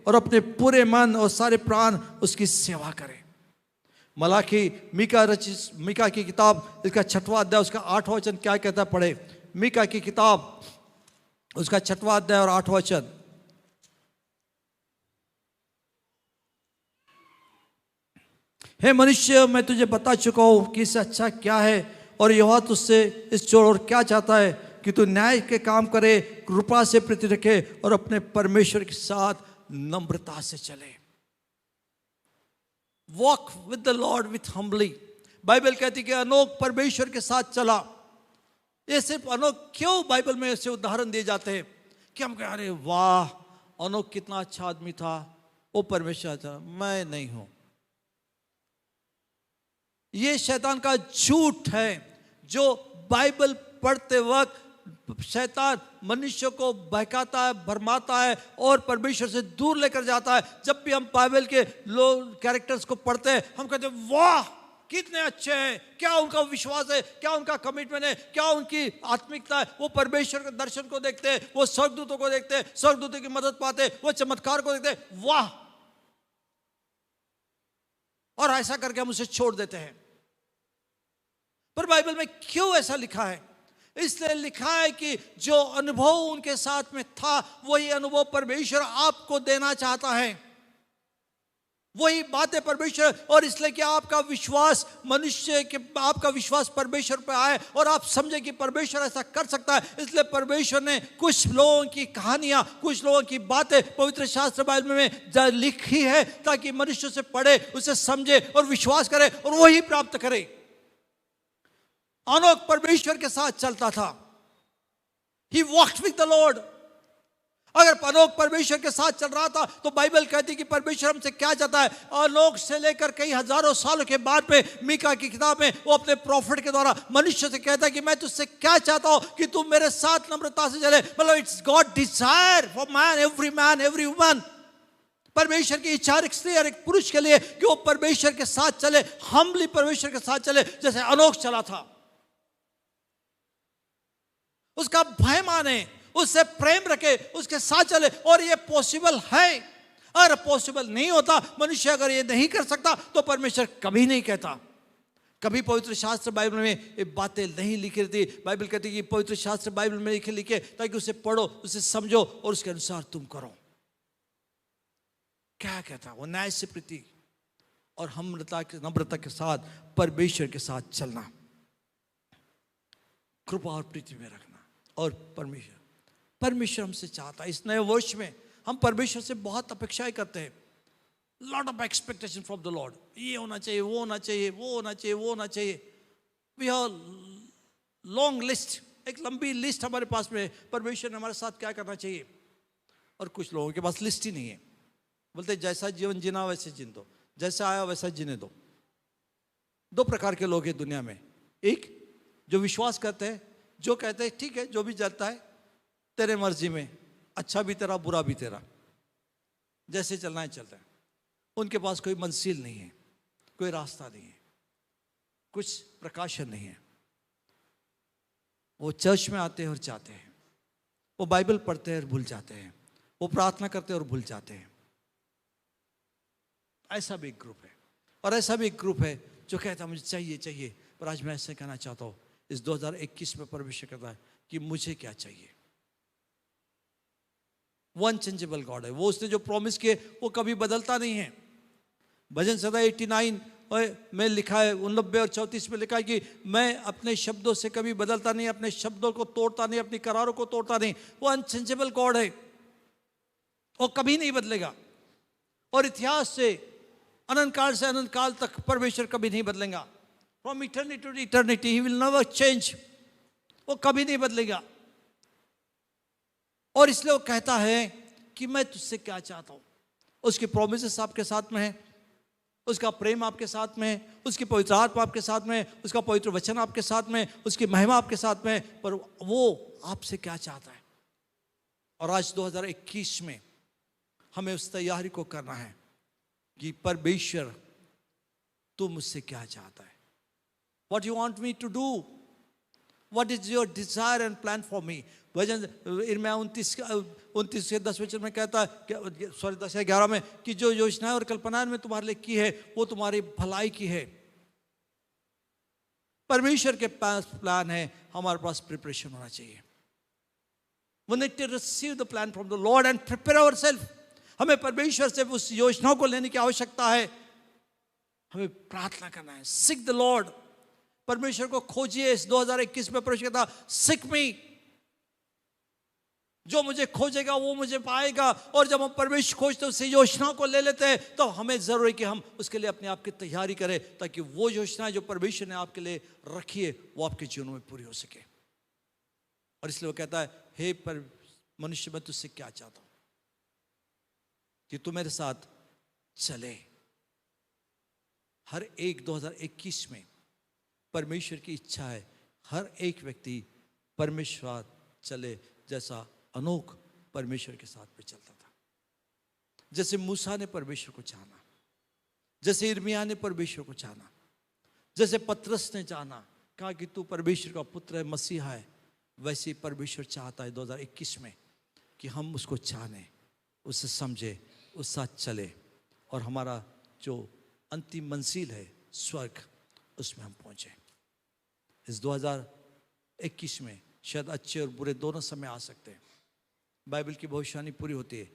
और अपने पूरे मन और सारे प्राण उसकी सेवा करें. मलाकी मीका की किताब इसका 6वां अध्याय उसका 8वां वचन क्या कहता है, पढ़े. मीका की किताब उसका 6वां अध्याय और 8वां वचन. हे मनुष्य, मैं तुझे बता चुका हूं कि इससे अच्छा क्या है, और यहोवा तुझसे इस छोड़ और क्या चाहता है कि तू न्याय के काम करे, कृपा से प्रीति रखे और अपने परमेश्वर के साथ नम्रता से चले. Walk with the Lord with humbly. Bible कहती कि अनोक परमेश्वर के साथ चला. ये सिर्फ अनोक क्यों बाइबल में ऐसे उदाहरण दिए जाते हैं कि हम कह रहे वाह अनोक कितना अच्छा आदमी था, वो परमेश्वर था. मैं नहीं हूं. ये शैतान का झूठ है, जो बाइबल पढ़ते वक्त शैतान मनुष्य को बहकाता है, भरमाता है और परमेश्वर से दूर लेकर जाता है. जब भी हम बाइबल के लोग कैरेक्टर्स को पढ़ते हैं, हम कहते हैं वाह कितने अच्छे हैं, क्या उनका विश्वास है, क्या उनका कमिटमेंट है, क्या उनकी आत्मिकता है. वो परमेश्वर के दर्शन को देखते हैं, वो स्वर्गदूतों को देखते हैं, स्वर्गदूतों की मदद पाते हैं, वो चमत्कार को देखते हैं, वाह. और ऐसा करके हम उसे छोड़ देते हैं. पर बाइबल में क्यों ऐसा लिखा है? इसलिए लिखा है कि जो अनुभव उनके साथ में था, वही अनुभव परमेश्वर आपको देना चाहता है. वही बातें परमेश्वर, और इसलिए कि आपका विश्वास मनुष्य के, आपका विश्वास परमेश्वर पर आए और आप समझे कि परमेश्वर ऐसा कर सकता है. इसलिए परमेश्वर ने कुछ लोगों की कहानियां, कुछ लोगों की बातें पवित्र शास्त्र बाइबल में लिखी है, ताकि मनुष्य से पढ़े, उसे समझे और विश्वास करे और वही प्राप्त करे. अनोक परमेश्वर के साथ चलता था. He walked with the Lord. अगर अनोक परमेश्वर के साथ चल रहा था तो बाइबल कहती कि परमेश्वर हमसे क्या चाहता है. अनोक से लेकर कई हजारों सालों के बाद में मीका की किताब में वो अपने प्रॉफिट के द्वारा मनुष्य से कहता है कि मैं तुझसे क्या चाहता हूं कि तू मेरे साथ नम्रता से चले. मतलब it's God desire for man every woman. परमेश्वर की इच्छा एक स्त्री और एक पुरुष के लिए कि वो परमेश्वर के साथ चले, हम्बली परमेश्वर के साथ चले, जैसे अनोक चला था. उसका भय माने, उससे प्रेम रखे, उसके साथ चले. और ये पॉसिबल है. अगर पॉसिबल नहीं होता, मनुष्य अगर ये नहीं कर सकता, तो परमेश्वर कभी नहीं कहता. कभी पवित्र शास्त्र बाइबल में ये बातें नहीं लिखी रहती. बाइबल कहती कि पवित्र शास्त्र बाइबल में लिखे ताकि उसे पढ़ो, उसे समझो और उसके अनुसार तुम करो. क्या कहता? वो न्याय से प्रीति और नम्रता के साथ परमेश्वर के साथ चलना, कृपा और प्रीति में रखना. और परमेश्वर हमसे चाहता है. इस नए वर्ष में हम परमेश्वर से बहुत अपेक्षाएं करते हैं. Lot of expectation from the Lord. ये होना चाहिए, वो होना चाहिए, वो होना चाहिए, वो होना चाहिए. वी हैव लॉन्ग लिस्ट, एक लंबी लिस्ट हमारे पास में. परमेश्वर ने हमारे साथ क्या करना चाहिए. और कुछ लोगों के पास लिस्ट ही नहीं है. बोलते जैसा जीवन जीना वैसे जीने दो, जैसा आया वैसा जीने दो. दो प्रकार के लोग हैं दुनिया में. एक जो विश्वास करते हैं, जो कहते हैं ठीक है जो भी चलता है तेरे मर्जी में, अच्छा भी तेरा बुरा भी तेरा, जैसे चलना है चलता है. उनके पास कोई मंजिल नहीं है, कोई रास्ता नहीं है, कुछ प्रकाशन नहीं है. वो चर्च में आते हैं और जाते हैं, वो बाइबल पढ़ते हैं और भूल जाते हैं, वो प्रार्थना करते हैं और भूल जाते हैं. ऐसा भी एक ग्रुप है. और ऐसा भी एक ग्रुप है जो कहता है मुझे चाहिए चाहिए. पर आज मैं ऐसे कहना चाहता हूं, इस 2021 में परमेश्वर कहता है कि मुझे क्या चाहिए. वो अनचेंजेबल गॉड है. वो उसने जो प्रॉमिस किए वो कभी बदलता नहीं है. भजन संहिता 89 में लिखा है 89 और 34 में लिखा है कि मैं अपने शब्दों से कभी बदलता नहीं, अपने शब्दों को तोड़ता नहीं, अपनी करारों को तोड़ता नहीं। वो अनचेंजेबल गॉड है, वो कभी नहीं बदलेगा। और इतिहास से अनंत काल से अनंत काल तक परमेश्वर कभी नहीं बदलेगा। From eternity to eternity he will never change, वो कभी नहीं बदलेगा। और इसलिए वो कहता है कि मैं तुझसे क्या चाहता हूं। उसकी प्रोमिसेस आपके साथ में है, उसका प्रेम आपके साथ में है, उसकी पवित्र आत्मा आपके साथ में है, उसका पवित्र वचन आपके साथ में है, उसकी महिमा आपके साथ में है। पर वो आपसे क्या चाहता है। और आज 2021 में हमें उस तैयारी को करना है कि परमेश्वर तू मुझसे क्या चाहता है। What you want me to do? What is your desire and plan for me? भजन इर्मिया 29 के 10 वचन में कहता है, सॉरी 10 या 11 में, कि जो योजनाएं और कल्पनाएं में तुम्हारे लिए की है वो तुम्हारी भलाई की है। परमेश्वर के पास प्लान है, हमारे पास प्रिपरेशन होना चाहिए। We need to receive the plan from the Lord and prepare ourselves. हमें परमेश्वर से उस योजनाओं को लेने की आवश्यकता है। हमें प्रार्थना करना है, सीक द लॉर्ड। परमेश्वर को खोजिए। इस 2021 में परमेश्वर कहता, सीक मी। जो मुझे खोजेगा वो मुझे पाएगा। और जब हम परमेश्वर खोजते हैं, उससे योजनाओं को ले लेते हैं, तो हमें जरूर है कि हम उसके लिए अपने आप की तैयारी करें, ताकि वो योजना जो परमेश्वर ने आपके लिए रखी है वो आपके जीवन में पूरी हो सके। और इसलिए वो कहता है, हे पर मनुष्य, मैं तुझसे क्या चाहता हूं कि तू मेरे साथ चले। हर एक 2021 में परमेश्वर की इच्छा है हर एक व्यक्ति परमेश्वर चले, जैसा अनोख परमेश्वर के साथ में चलता था। जैसे मूसा ने परमेश्वर को जाना, जैसे इर्मिया ने परमेश्वर को जाना, जैसे पतरस ने जाना, कहा कि तू परमेश्वर का पुत्र है, मसीहा है, वैसे ही परमेश्वर चाहता है 2021 में कि हम उसको जाने, उससे समझे, उस साथ चले, और हमारा जो अंतिम मंजिल है स्वर्ग, उसमें हम पहुंचे। इस 2021 में शायद अच्छे और बुरे दोनों समय आ सकते हैं। बाइबल की भविष्यवाणी पूरी होती है,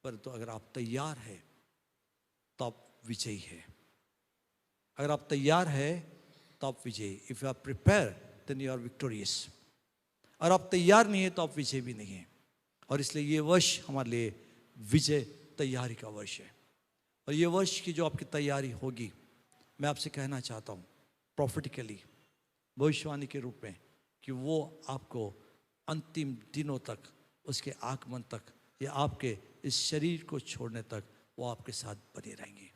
परंतु अगर आप तैयार है तो आप विजयी है। अगर आप तैयार है तो आप विजयी। If you are prepare then you are victorious. अगर आप तैयार नहीं है तो आप विजय भी नहीं है। और इसलिए ये वर्ष हमारे लिए विजय तैयारी का वर्ष है। और ये वर्ष की जो आपकी तैयारी होगी, मैं आपसे कहना चाहता हूँ प्रॉफिटिकली, भविष्यवाणी के रूप में, कि वो आपको अंतिम दिनों तक, उसके आगमन तक, या आपके इस शरीर को छोड़ने तक वो आपके साथ बने रहेंगे।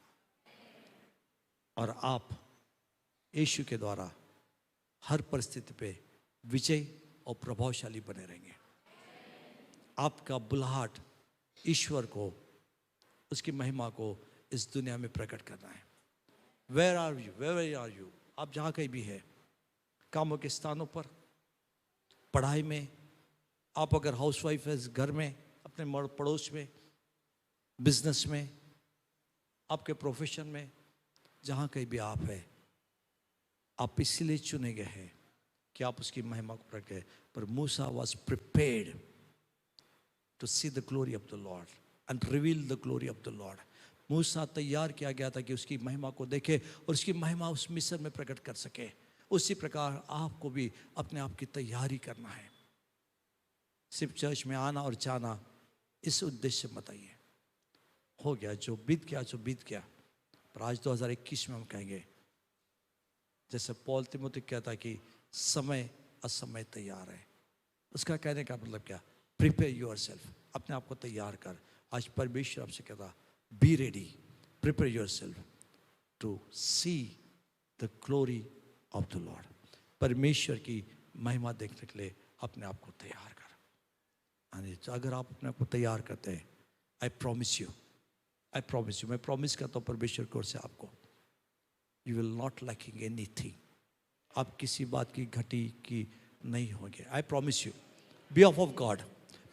और आप यीशु के द्वारा हर परिस्थिति पे विजय और प्रभावशाली बने रहेंगे। आपका बुलाहट ईश्वर को, उसकी महिमा को इस दुनिया में प्रकट करना है। Where are you, where are you, आप जहाँ कहीं भी है, कामों के स्थानों पर, पढ़ाई में, आप अगर हाउसवाइफ है घर में, अपने पड़ोस में, बिजनेस में, आपके प्रोफेशन में, जहाँ कहीं भी आप है, आप इसीलिए चुने गए हैं कि आप उसकी महिमा को प्रकट करें। पर Musa was prepared to see the glory of the Lord and reveal the glory of the Lord. Musa तैयार किया गया था कि उसकी महिमा को देखे और उसकी महिमा उस मिस्र में प्रकट कर सके। उसी प्रकार आपको भी अपने आप की तैयारी करना है। सिर्फ चर्च में आना और जाना इस उद्देश्य से मत आइए। हो गया जो बीत गया, जो बीत गया। पर आज 2021 में हम कहेंगे, जैसे पौल तिमोथी कहता कि समय असमय तैयार है। उसका कहने का मतलब क्या? प्रिपेयर योरसेल्फ, अपने आप को तैयार कर। आज परमेश्वर आपसे कहता, be ready, prepare yourself to see the glory of the Lord. परमेश्वर की महिमा देखने के लिए अपने आप को तैयार कर। अगर आप अपने आप को तैयार करते हैं, आई प्रॉमिस यू, मैं प्रॉमिस करता हूँ परमेश्वर की ओर से आपको, you will not lacking anything. आप किसी बात की घटी की नहीं होंगे। I promise you, be of God,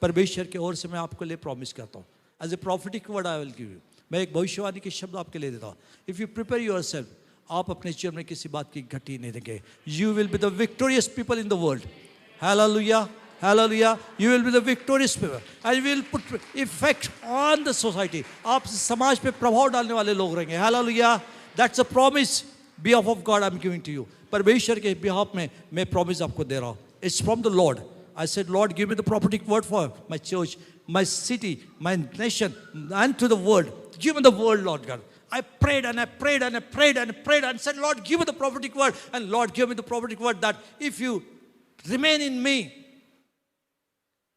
परमेश्वर की ओर से मैं आपके लिए प्रॉमिस करता हूँ। As a prophetic word I will give you, मैं एक भविष्यवाणी के शब्द आपके लिए देता हूँ। इफ यू प्रिपेयर योरसेल्फ, आप अपने जीवन में किसी बात की घटी नहीं देंगे। You will be the victorious people in the world. Hallelujah, hallelujah. You will be the victorious people and you will put effect on the society. आप समाज पे प्रभाव डालने वाले लोग रहेंगे। Hallelujah. That's a promise behalf of God I'm giving to you. परमेश्वर के behalf में मैं promise आपको दे रहा हूँ. It's from the Lord. I said, Lord, give me the prophetic word for my church, my city, my nation, and to the world. Give me the word, Lord God. I prayed and I prayed and I prayed and I prayed and said, Lord, give me the prophetic word. And Lord, give me the prophetic word that if you remain in me,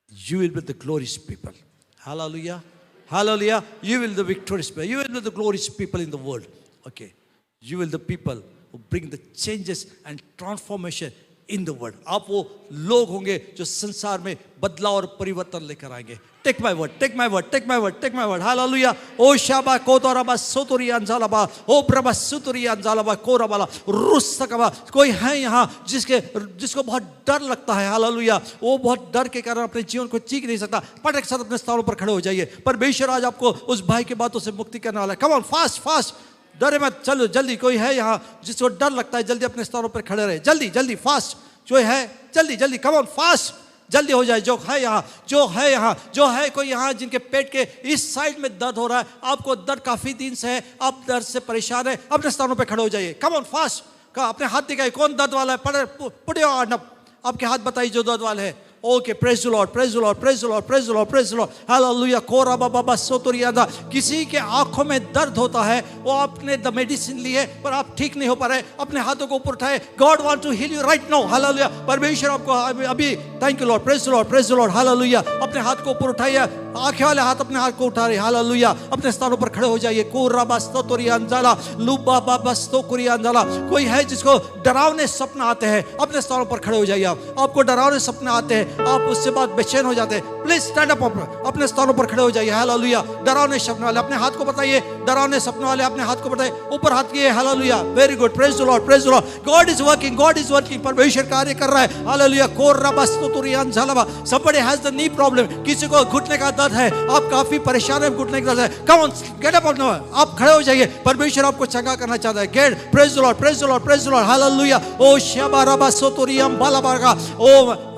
you will be the glorious people. Hallelujah. Hallelujah. You will be the victorious people. You will be the glorious people in the world. Okay. You will be the people who bring the changes and transformation in the world. आप वो लोग होंगे जो संसार में बदलाव और परिवर्तन लेकर आएंगे. Take my word, take my word, take my word, take my word. Hallelujah. O shaba kotoraba sotori anzalaba, o prabha suturi anzalaba korabala, russakaba. कोई है यहाँ जिसको बहुत डर लगता है. हालेलुया. वो बहुत डर के कारण अपने जीवन को जी नहीं सकता. पटक के साथ अपने स्थानों पर खड़े हो जाइए. परमेश्वर आज आपको उस भाई की बातों से मुक्ति करने वाला है. Come on, fast, fast. डरे मत, चलो जल्दी. कोई है यहाँ जिसको डर लगता है, जल्दी अपने स्थानों पर खड़े रहे. जल्दी जल्दी, फास्ट. जो है जल्दी जल्दी, कम ऑन, फास्ट, जल्दी हो जाए. जो है यहाँ, जो है यहाँ, जो है कोई यहाँ जिनके पेट के इस साइड में दर्द हो रहा है, आपको दर्द काफी दिन से है, आप दर्द से परेशान है, अपने स्थानों पे खड़े हो जाइए. Come on, fast. अपने हाथ दिखाइए. कौन दर्द वाला है? Put your hand up. आपके हाथ बताइए जो दर्द वाले है. Okay, praise the Lord, praise the Lord, praise the Lord, praise the Lord, praise the Lord. Hallelujah. कोरा बाबा बस सोतोरियादा. किसी के आंखों में दर्द होता है, वो आपने द मेडिसिन ली है पर आप ठीक नहीं हो पा रहे, अपने हाथों को ऊपर उठाए. God want to heal you right now. Hallelujah. परमेश्वर आपको अभी, thank you Lord, praise the Lord, praise the Lord. Hallelujah. अपने हाथ को ऊपर उठाइए. आंखें वाले हाथ अपने हाथ को उठा रहे. Hallelujah. अपने स्थानों पर खड़े हो जाइए. कोरा बस सोतोरियांजाला, लुबा बाबा सोतोरियांजाला. कोई है जिसको डरावने सपना आते हैं, अपने स्थानों पर खड़े हो जाइए. आपको डरावने सपने आते हैं, आप उससे बाद बेचैन हो जाते हैं. प्लीज स्टैंड अप, अपने स्थानों पर खड़े हो जाइए. हालेलुया. डरावने सपने वाले अपने हाथ को बताइए. डरावने सपने वाले अपने हाथ को बताइए. ऊपर हाथ किए. Hallelujah. Very good. Praise the Lord, praise the Lord. God is working, God is working. परमेश्वर कार्य कर रहा है. हालेलुया. कोर्रा बस्तुरियान झालवा. somebody has the knee problem. किसी को घुटने का दर्द है, आप काफी परेशान हैं, घुटने का दर्द है. Come on, get up. आप खड़े हो जाइए. परमेश्वर आपको चंगा करना चाहता है. Get. Praise the Lord, praise the Lord, praise the Lord. Hallelujah. ओ शबारा बस्तुरियम बालाबागा. Oh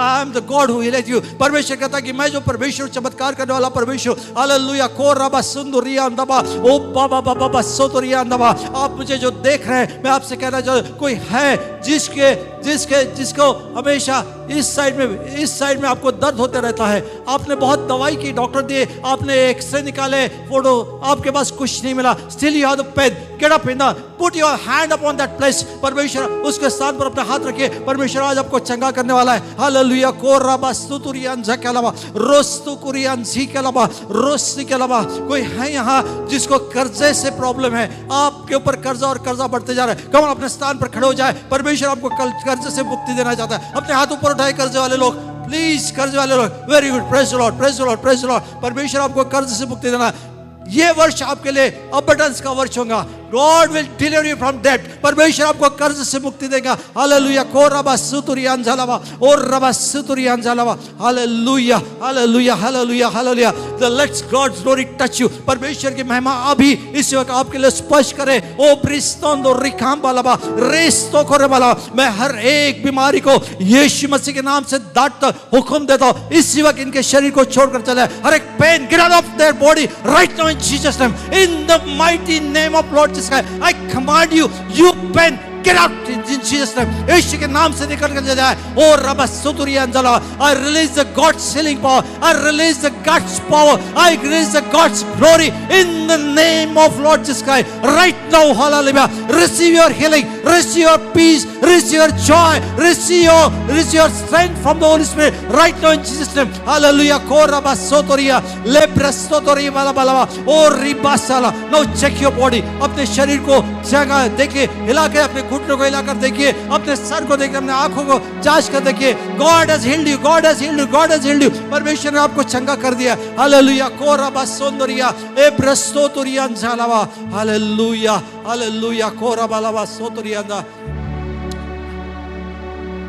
I am the God who healeth you. परमेश्वर कहता है कि मैं जो परमेश्वर चमत्कार करने वाला परमेश्वर. हालेलुया. कोरबा सुंदरिया अंदबा, ओ बाबा बाबा बसोतरिया अंदबा. आप मुझे जो देख रहे हैं, मैं आपसे कहना चाहता हूं, कोई है जिसको हमेशा इस साइड में आपको दर्द होते रहता है. आपने बहुत दवाई की, डॉक्टर दिए, आपने एक्सरे निकाले, फोटो, आपके पास कुछ नहीं मिला. Still you have the pain. Get up in the, put your hand upon that place. परमेश्वर उसके स्थान पर अपना हाथ रखिए. परमेश्वर आज आपको चंगा करने वाला है. हालेलुया. कोरबा स्तुतुरियान झकेलबा, रोस्तुकुरियान झिकेलबा, रोस्तिकेलबा. कोई है यहाँ जिसको कर्जे से प्रॉब्लम है, आपके ऊपर कर्जा और कर्जा बढ़ते जा रहा है. कौन अपने स्थान पर खड़े हो जाए. परमेश्वर आपको कर्जे से मुक्ति देना चाहता है. अपने हाथ ऊपर उठाए कर्जे वाले लोग, प्लीज. कर्ज वाले लोग, very good. Praise the Lord, praise the Lord, praise the Lord. परमेश्वर आपको कर्ज से मुक्ति देना है. ये वर्ष आपके लिए अबंडेंस का वर्ष होगा. God will deliver you from debt. परमेश्वर आपको कर्ज से मुक्ति देगा. हालेलुया. कोरबा सुतुरियान झालवा, और रबा सुतुरियान झालवा. Hallelujah, hallelujah, hallelujah, hallelujah. The let God's glory touch you. परमेश्वर की महिमा अभी इस वक्त आपके लिए स्पर्श करे. ओ प्रिस्तोंदो रिकाम बालाबा, रेस्तो करे बाला. मैं हर एक बीमारी को यीशु मसीह के नाम से डांटता हुक्म देता हूं, इसी वक्त इनके शरीर को छोड़कर चले. हर एक pen get out of their body right now in Jesus name, in the mighty name of Lord Jesus Christ. I command you, you pain, get out in Jesus name. यीशु के नाम से निकल कर जाए. ओ रबा सुतुरिया अंजला. I release the God's healing power. I release the God's power. I release the God's glory in the name of Lord Jesus Christ. Right now, hallelujah. Receive your healing, receive your peace, receive your joy, receive your strength from the Holy Spirit. Right now in Jesus name. Hallelujah. Ko raba suturia, lebra suturia bala bala. O ribasala. Now check your body. अपने शरीर को जगह देखिए, हिला के अपने घुटनों को हिलाकर देखिए, अपने सर को देखिए, अपने आंखों को जांच कर देखिए. God has healed you, God has healed you, God has healed you. परमेश्वर ने आपको चंगा कर दिया. हालेलुया. कोरबा सोंदरिया, ए ब्रस्तोतुरिया झालावा. Hallelujah, hallelujah. कोरबा लावा सोतुरिया.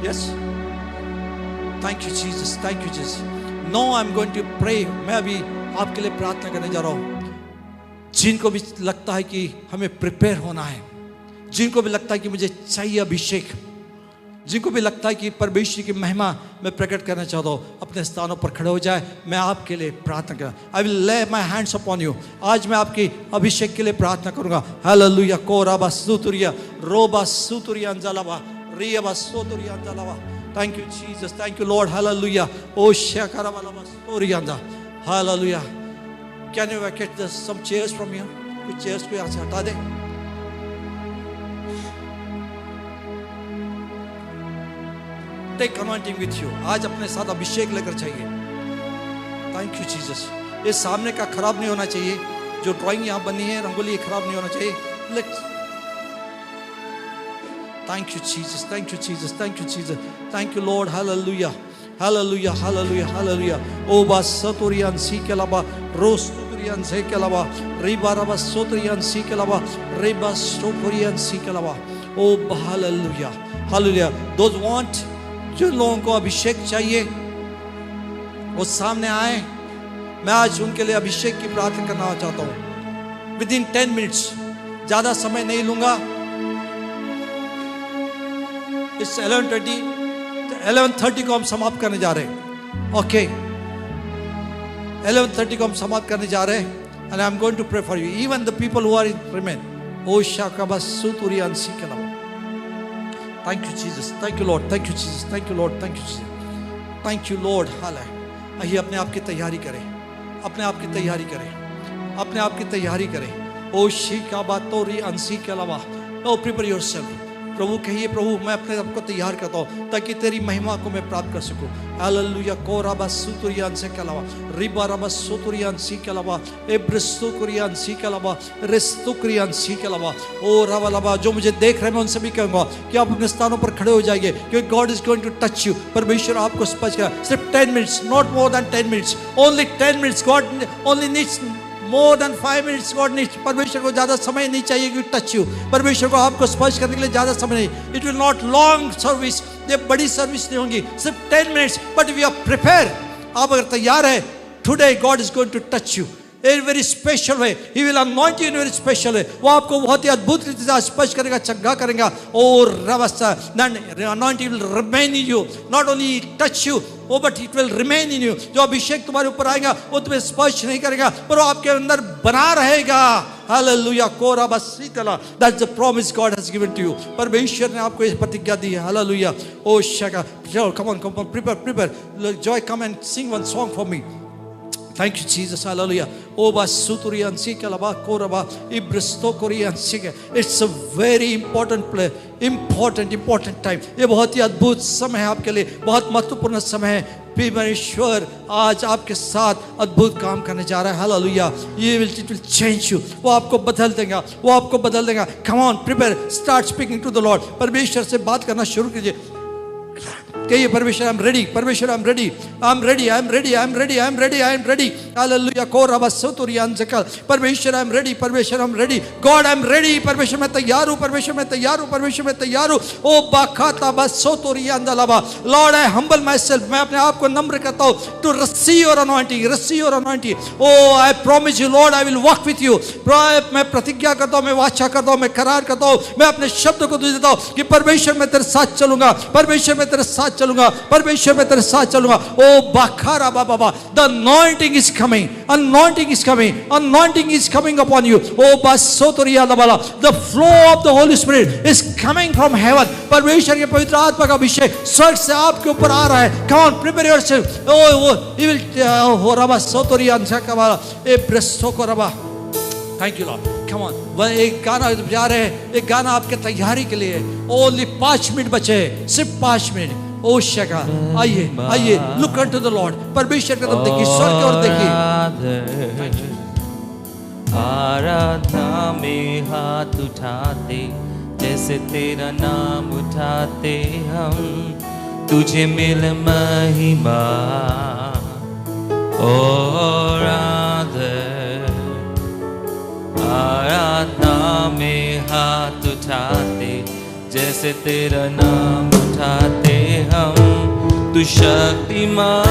Yes, thank you Jesus, thank you Jesus. Now I am going to pray. मैं अभी आपके लिए प्रार्थना करने जा रहा हूं. जिनको भी लगता है कि हमें प्रिपेयर होना है, जिनको भी लगता है कि मुझे चाहिए अभिषेक, जिनको भी लगता है कि परमेश्वर की महिमा मैं प्रकट करना चाहता हूँ, अपने स्थानों पर खड़े हो जाए। मैं आपके लिए प्रार्थना करूँ। I will lay my hands upon you. आज मैं आपकी अभिषेक के लिए प्रार्थना करूँगा। हालेलुया। कोराबा सुतुरिया रोबा सुतुरिया अंजलावा रियाबा सुतुरिया अंजलावा। Thank you Jesus, thank you Lord. Hallelujah. ओ शकाराबालाबा सुतुरिया अंजा। Hallelujah. Can you vacate some chairs from here? कुछ चेयर्स को यहाँ से हटा दे। Take anointing with you. आज अपने साथ अभिषेक लेकर चाहिए। Thank you Jesus. ये सामने का खराब नहीं होना चाहिए। जो ड्राइंग यहाँ बनी है रंगोली खराब नहीं होना चाहिए। Thank you Jesus, thank you Jesus, thank you Jesus, thank you Lord. Hallelujah, hallelujah, hallelujah, hallelujah. ओ बा सतुरियन सी के अलावा रोस तुरियन से के अलावा रिबाराबा सोतुरियन सी के अलावा रिबा सोपुरियन सी के अलावा। ओ हालेलुया, हालेलुया। दोज वांट, जिन लोगों को अभिषेक चाहिए वो सामने आए। मैं आज उनके लिए अभिषेक की प्रार्थना करना चाहता हूं। विद इन 10 मिनट्स, ज्यादा समय नहीं लूंगा। इस 11:30 को हम समाप्त करने जा रहे हैं। ओके, 11:30 को हम समाप्त करने जा रहे हैं। And I am going to pray for you, even the people who are in remain. ओ शाकाबा सुतुरियन सी के अलावा। Thank you Jesus, thank you Lord, thank you Jesus, thank you Lord, thank you Jesus, thank you Lord। Hallelujah. आइए अपने आप की तैयारी करें, अपने आप की तैयारी करें, अपने आप की तैयारी करें। ओ शिका बातोरी अंसी के अलावा। ओ प्रिपेयर योरसेल्फ। प्रभु कहिए, प्रभु मैं अपने आप को तैयार करता हूँ ताकि तेरी महिमा को मैं प्राप्त कर सकूँ। हालेलुया। कोराबा सुतुरियन से के अलावा रिबाराबा सुतुरियन सी के अलावा एब्रस्तुकुरियन सी के अलावा रेस्तुकुरियन सी के अलावा। ओ रावालाबा, जो मुझे देख रहे हैं मैं उनसे भी कहूँगा कि आप अपने स्थानों पर खड़े हो जाइए, क्योंकि God is going to touch you. परमेश्वर आपको स्पर्श करेगा। सिर्फ 10 minutes, not more than 10 minutes, only 10 minutes. God only needs more than 5 minutes God needs। परमेश्वर को ज्यादा समय नहीं चाहिए कि टच यू। परमेश्वर को आपको स्पर्श करने के लिए ज्यादा समय नहीं। It will not long service, ये बड़ी सर्विस नहीं होगी, सिर्फ 10 minutes. But we are prepare. आप अगर तैयार है, today God is going to touch you in a very special way. He will anoint you in a very special way. वो आपको बहुत ही अद्भुत रीति से स्पर्श करेगा, चंगा करेगा। और रवस्ता, then anointing will remain in you, not only touch you, oh but it will remain in you। जो अभिषेक तुम्हारे ऊपर आएगा वो तुम्हें स्पर्श नहीं करेगा, पर वो आपके अंदर बना रहेगा। हालेलुया। कोरा बसीतला, that's the promise God has given to you। परमेश्वर ने आपको ये प्रतिज्ञा दी है। हालेलुया। ओ शका, come on, prepare। Joy, come and sing one song for me। Thank you Jesus, hallelujah। Oba suturiyan sike laba koraba ibristo koriyan sike। It's a very important play, important time। ये बहुत ही अद्भुत समय है आपके लिए, बहुत महत्वपूर्ण समय है। परमेश्वर आज आपके साथ अद्भुत काम करने जा रहा है। हालेलुया। ये इट विल चेंज यू। वो आपको बदल देगा, वो आपको बदल देगा। Come on, prepare, start speaking to the Lord. परमेश्वर से बात करना शुरू कीजिए। कहिए, परमेश्वर आई एम रेडी, परमेश्वर I am ready, I am ready, I am ready, I am ready, I am ready, I am ready. Hallelujah. कोराबा सुतुरियन सकल। परमेश्वर आई एम रेडी, परमेश्वर I am ready. God I am ready. परमेश्वर मैं तैयार हूं, परमेश्वर मैं तैयार हूं, परमेश्वर मैं तैयार हूं। ओ बाखाता बस सुतुरियन दलाबा। Lord I humble myself. मैं अपने आप को नम्र करता हूं to receive your anointing, receive your anointing. Oh I promise you Lord I will walk with you. मैं प्रतिज्ञा करता हूं, मैं वाचा करता हूं, मैं करार करता हूं, मैं अपने शब्द को तुझे देता हूं कि परमेश्वर मैं तेरे साथ चलूंगा, परमेश्वर मैं तेरे साथ चलूंगा, परमेश्वर मैं तेरे साथ चलूंगा। ओ बाखारा बाबा, the anointing is coming, anointing is coming, anointing is coming upon you. ओ बासोतरिया दबाला, the flow of the Holy Spirit is coming from heaven. परमेश्वर के पवित्र आत्मा का अभिषेक स्वर्ग से आपके ऊपर आ रहा है। Come on, prepare yourself. Oh he will हो रबा सोतरिया अंशकवाला ए ब्रेस्टो को रबा। Thank you Lord. Come on, वह एक गाना जा रहे हैं, एक गाना आपके तैयारी के लिए। ओनली 5 मिनट बचे, सिर्फ 5 मिनट। ओ शका, आइए आइए, लुक अनटू द लॉर्ड। परमेश्वर की तरफ देखिए, स्वर्ग की ओर देखिए। आराधना में हाथ उठाते, जैसे तेरा नाम उठाते हम, तुझे मिल महिमा। और आराधना में हाथ उठाते, जैसे तेरा नाम उठाते हम, तू शक्तिमान,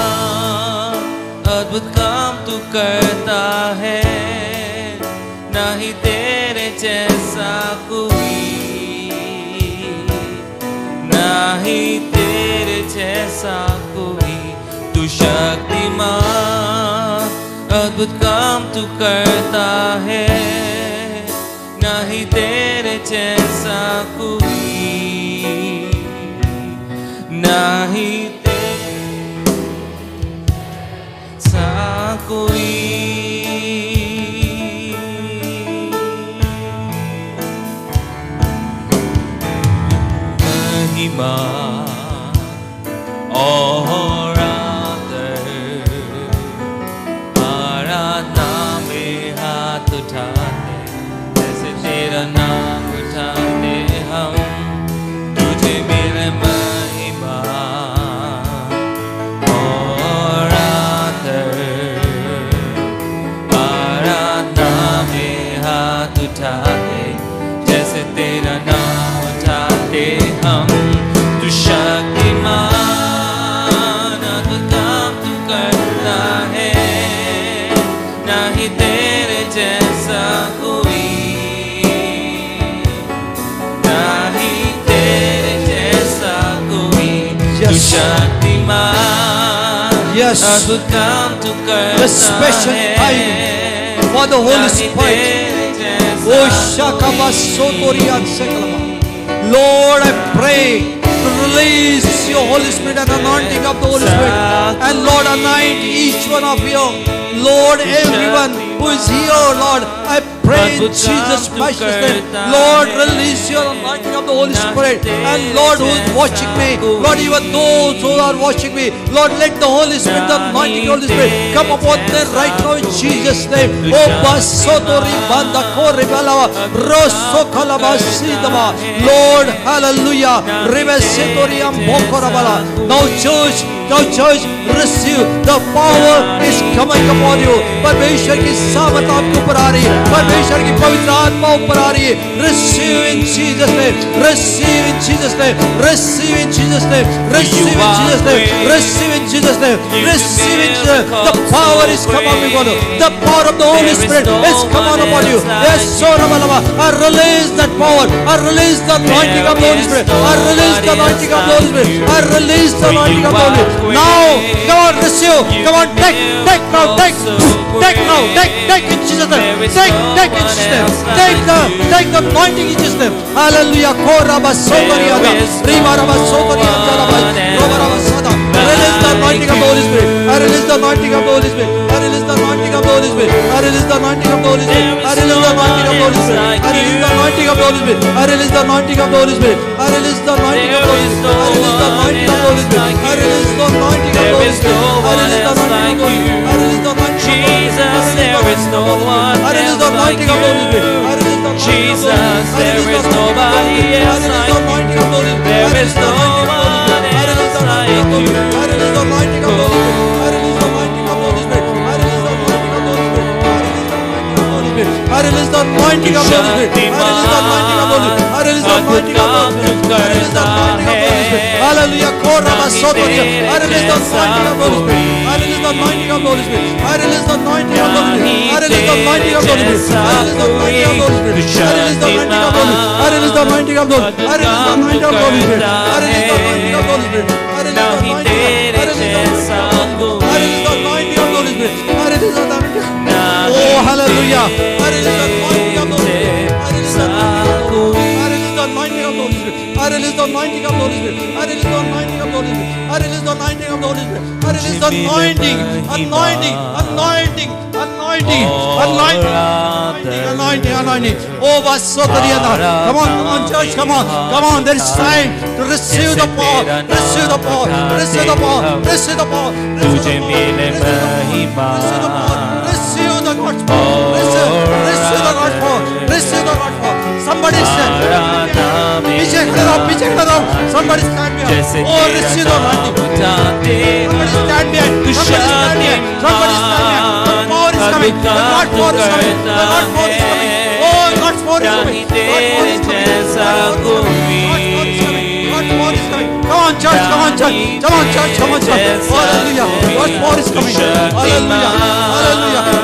अद्भुत काम तू करता है, नहीं तेरे जैसा कोई, नहीं जैसा कोई, तू शक्तिमान, अद्भुत काम तू करता है, नहीं तेरे जैसा कोई, नहीं तेरे जैसा कोई। महिमा और आदर, आराधना में हाथ उठाते, जैसे तेरा नाम उठाते हम, तुझे मिले महिमा और आदर, आराधना में हाथ उठाते, जैसे तेरा नाम उठाते हम, तू शक्तिमान, अद्भुत काम तू करता है, नहीं तेरे जैसा कोई, नहीं तेरे जैसा कोई, तू शक्तिमान, Yes. अद्भुत काम तू The करता special है, time for the Holy नहीं Spirit. तेरे जैसा Oh, Shakabasotorian Sekalama. Lord, I pray to release your Holy Spirit and anointing of the Holy Spirit. And Lord, anoint each one of you. Lord, everyone who is here, Lord, I pray in Jesus' precious name. Lord, release your anointing of the Holy Spirit. And Lord, who is watching me, Lord, even those who are watching me, Lord, let the Holy Spirit, the anointing of the Holy Spirit, come upon them right now in Jesus' name. Oh, Basotori Banda Kori Balava, Rosso Kalabasidama. Lord, hallelujah. Rivesetoriam Bokorabala. Now, church, receive the power is coming upon you. परमेश्वर की सामर्थ आपके ऊपर आ रही है, परमेश्वर की पवित्र आत्मा ऊपर आ रही है. Receive in Jesus name, receive in Jesus name, receive in Jesus name, receive in Jesus name, receive in Jesus name, receive in Jesus name. The power is coming upon you. The power of the Holy Spirit is coming upon you. Yes, so Ramalama, I release that power. I release the anointing of the Holy Spirit. I release the anointing of the Holy Spirit. I release the anointing of the Holy Spirit. Now, come on, receive. Come on, take now, take in Jesus' name. Take in Jesus' name. Take the anointing in Jesus' name. Hallelujah. Koraba Sokariaga. Rimaraba Sokariaga. Robaraba Sada. Release the anointing of the Holy Spirit. I release the anointing of the Holy Spirit. I release the anointing of the Holy Spirit. I release the anointing of the Holy Spirit. I release the anointing of the Holy Spirit. I release the anointing of the Holy Spirit. I release the anointing of the Holy Spirit. I release the anointing of the Holy Spirit. I release the anointing of the Holy Spirit. I release the anointing of the Holy Spirit. I release the anointing of the Holy Spirit. I release the anointing of the Holy Spirit. Jesus, there is no one I release the else like anointing of the Holy you. Spirit. I release the anointing Jesus, there is nobody else like you. There is no one else like you. I release the anointing of the Holy Spirit. I release the anointing of the Holy Spirit. I release the anointing of the Holy Spirit. I release the anointing of the Holy Spirit. I release the anointing of the Holy Spirit. I release the anointing of the Holy Spirit. I release the anointing of the Holy Spirit. Hallelujah. Koraba Sotoria. I release the anointing of the Holy Spirit. I release the anointing of the Holy Spirit. I release the anointing of the Holy Spirit. I release the anointing of the Holy Spirit. I release the anointing of the Holy Spirit. I release the anointing of the Holy Spirit. I release the anointing of the Holy Spirit. I release the anointing of the Holy Spirit. I release the anointing of the Holy Spirit. I release the anointing of the Holy Spirit. I release the anointing of the Holy Spirit. I release the anointing. Oh, hallelujah. I release the anointing of the Holy Spirit. I release the anointing of the Holy Spirit. I release the anointing of the Holy Spirit. I release the anointing of the Holy Spirit. I release the anointing of the Holy Spirit. I release the anointing, anointing. Oh, Vasotariana. Come on, church, come on. There is time to receive the power, receive the power, receive the power, receive the power, receive the God's power, receive the God's power, receive the God's power. Somebody stand. Picture it up. Somebody stand behind. Oh, receive the anointing. Somebody stand behind. Somebody stand behind. The power is coming. The God power is coming. The God power is coming. Oh, God's power is coming. God power is coming. God power is coming. Come on, church. Hallelujah. God's power is coming. Hallelujah.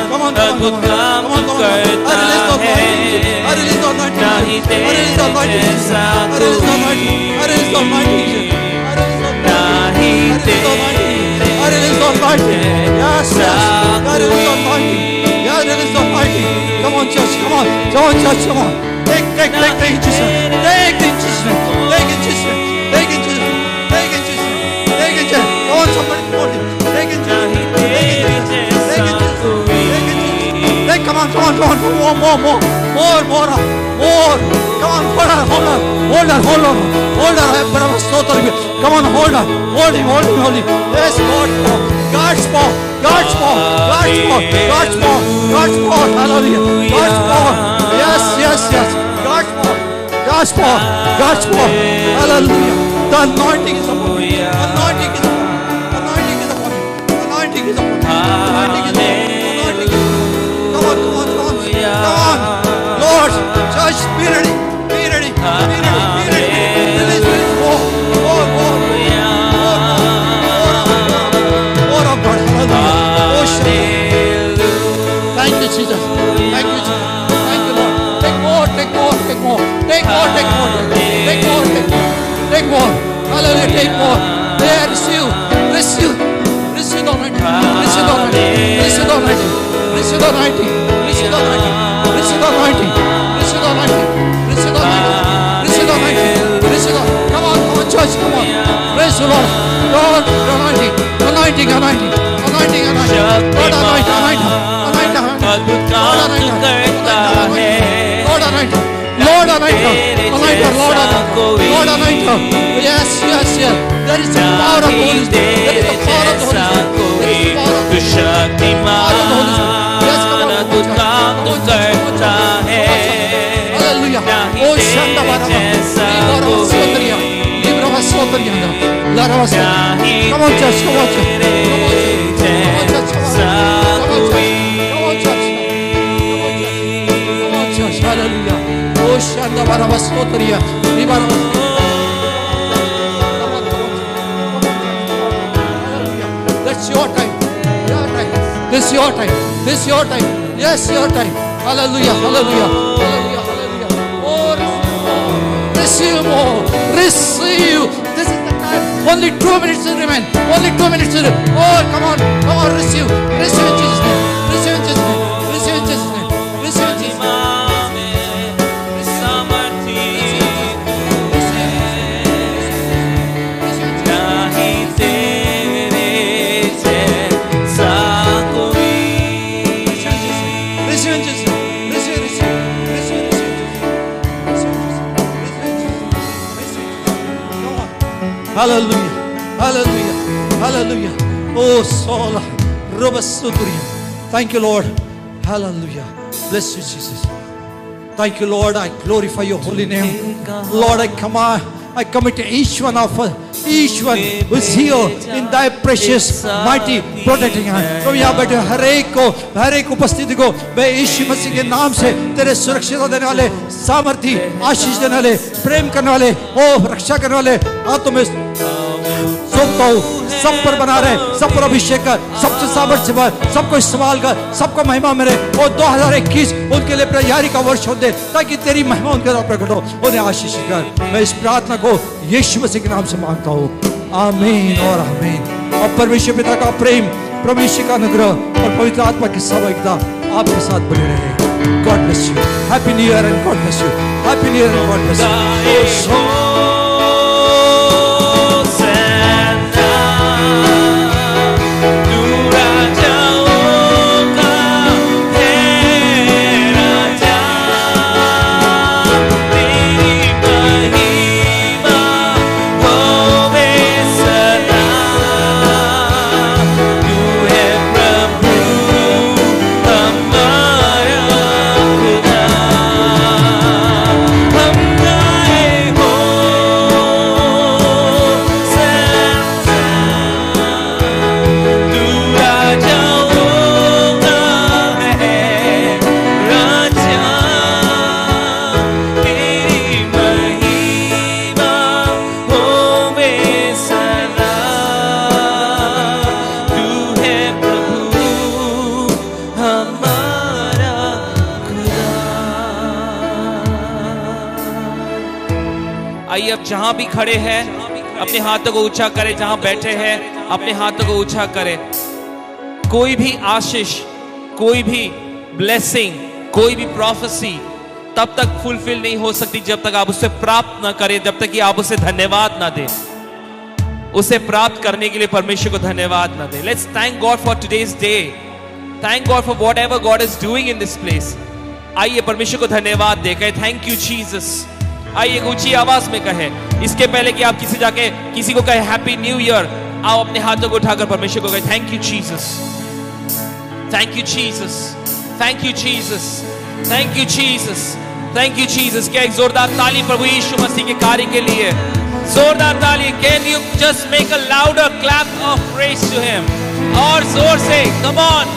Come on. I release the anointing. I release the anointing. I release the anointing. I release the anointing. I release the anointing. I release the anointing. church, come on, church, come on. Take in Jesus' name. Take in Jesus' name. Take in Jesus' name. Take in Jesus' name. Take in Jesus' name. Take in Jesus' name. Come on, somebody, take in Jesus' name. Take in Jesus' name. Take in Jesus' name. Take in Jesus' name. Take, come on, more. Come on, hold on. Yes, Lord, God's power, hallelujah, God's power, yes, God's power, hallelujah. The anointing is upon me. Anointing is upon me. Come on, Lord, church, be ready. Release, more of God, hallelujah. Oh, thank you, Jesus. Thank you, Lord. Take more. Hallelujah, take more. There, receive the anointing. Receive the anointing. Come on, church, come on. Praise the Lord. Lord, anointing. Lord, anoint. Yes. There is the power of the Holy Spirit. Hallelujah. Oh, Shanda Baraba. Come on, church. Hallelujah. Oh, Shanda Baraba Sotaria. That's your time. This is your time. Yes, your time. Hallelujah. Oh, receive more. Receive. This is the time. Only 2 minutes to remain. Oh, come on. Receive in Jesus' name. Receive in Jesus' name. Hallelujah. Oh, Sola, Robasuturia. Thank you, Lord. Hallelujah. Bless you, Jesus. Thank you, Lord. I glorify your holy name. Lord, I commit each one of us, each one who is here in thy precious, mighty, protecting hand. तो यहाँ बैठे हर एक उपस्थिति को मैं यीशु मसीह के नाम से तेरे सुरक्षा देने वाले, सामर्थी, आशीष देने वाले, प्रेम करने वाले, रक्षा करने वाले आत्मा सौंपता हूँ। सब पर बना रहे, सब पर अभिषेक कर, सबसे सामर्थ्य से भर, सबको इस्तेमाल कर, सबको महिमा मिले। और 2021 उनके लिए तैयारी का वर्ष हो दे, ताकि तेरी महिमा उनके द्वारा प्रकट हो। उन्हें आशीष कर। मैं इस प्रार्थना को यीशु मसीह के नाम से मांगता हूँ। आमीन और आमीन। और परमेश्वर पिता का प्रेम, परमेश्वर का अनुग्रह और पवित्र आत्मा की समझता आपके साथ बने रहे। God bless you. Happy New Year and God bless you. Happy New Year and God bless you. अब जहां भी खड़े हैं अपने हाथों को ऊंचा करें, जहां बैठे हैं अपने हाथों को ऊंचा करें। कोई भी आशीष, कोई भी ब्लेसिंग, कोई भी प्रोफेसी तब तक फुलफिल नहीं हो सकती जब तक आप उसे प्राप्त ना करें, जब तक कि आप उसे धन्यवाद ना दें। उसे प्राप्त करने के लिए परमेश्वर को धन्यवाद ना दें। Let's thank God for today's day, thank God for what ever God is doing in this place. आइए परमेश्वर को धन्यवाद दे, कहे थैंक यू जीसस। आइए एक ऊंची आवाज में कहे, इसके पहले कि आप किसी को कहे हैप्पी न्यू ईयर, आओ अपने हाथों को उठाकर परमेश्वर को कहे thank you Jesus, thank you Jesus, thank you Jesus, thank you Jesus, thank you Jesus. क्या एक जोरदार ताली प्रभु यीशु मसीह के कार्य के लिए, जोरदार ताली। Can you just make a louder clap of praise to him, और जोर से, कम ऑन,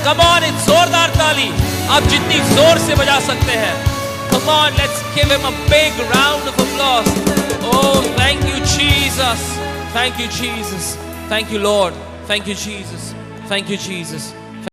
कम ऑन, एक जोरदार ताली आप जितनी जोर से बजा सकते हैं। Come on, let's give him a big round of applause. Oh thank you Jesus, thank you Jesus, thank you Lord, thank you Jesus, thank you Jesus.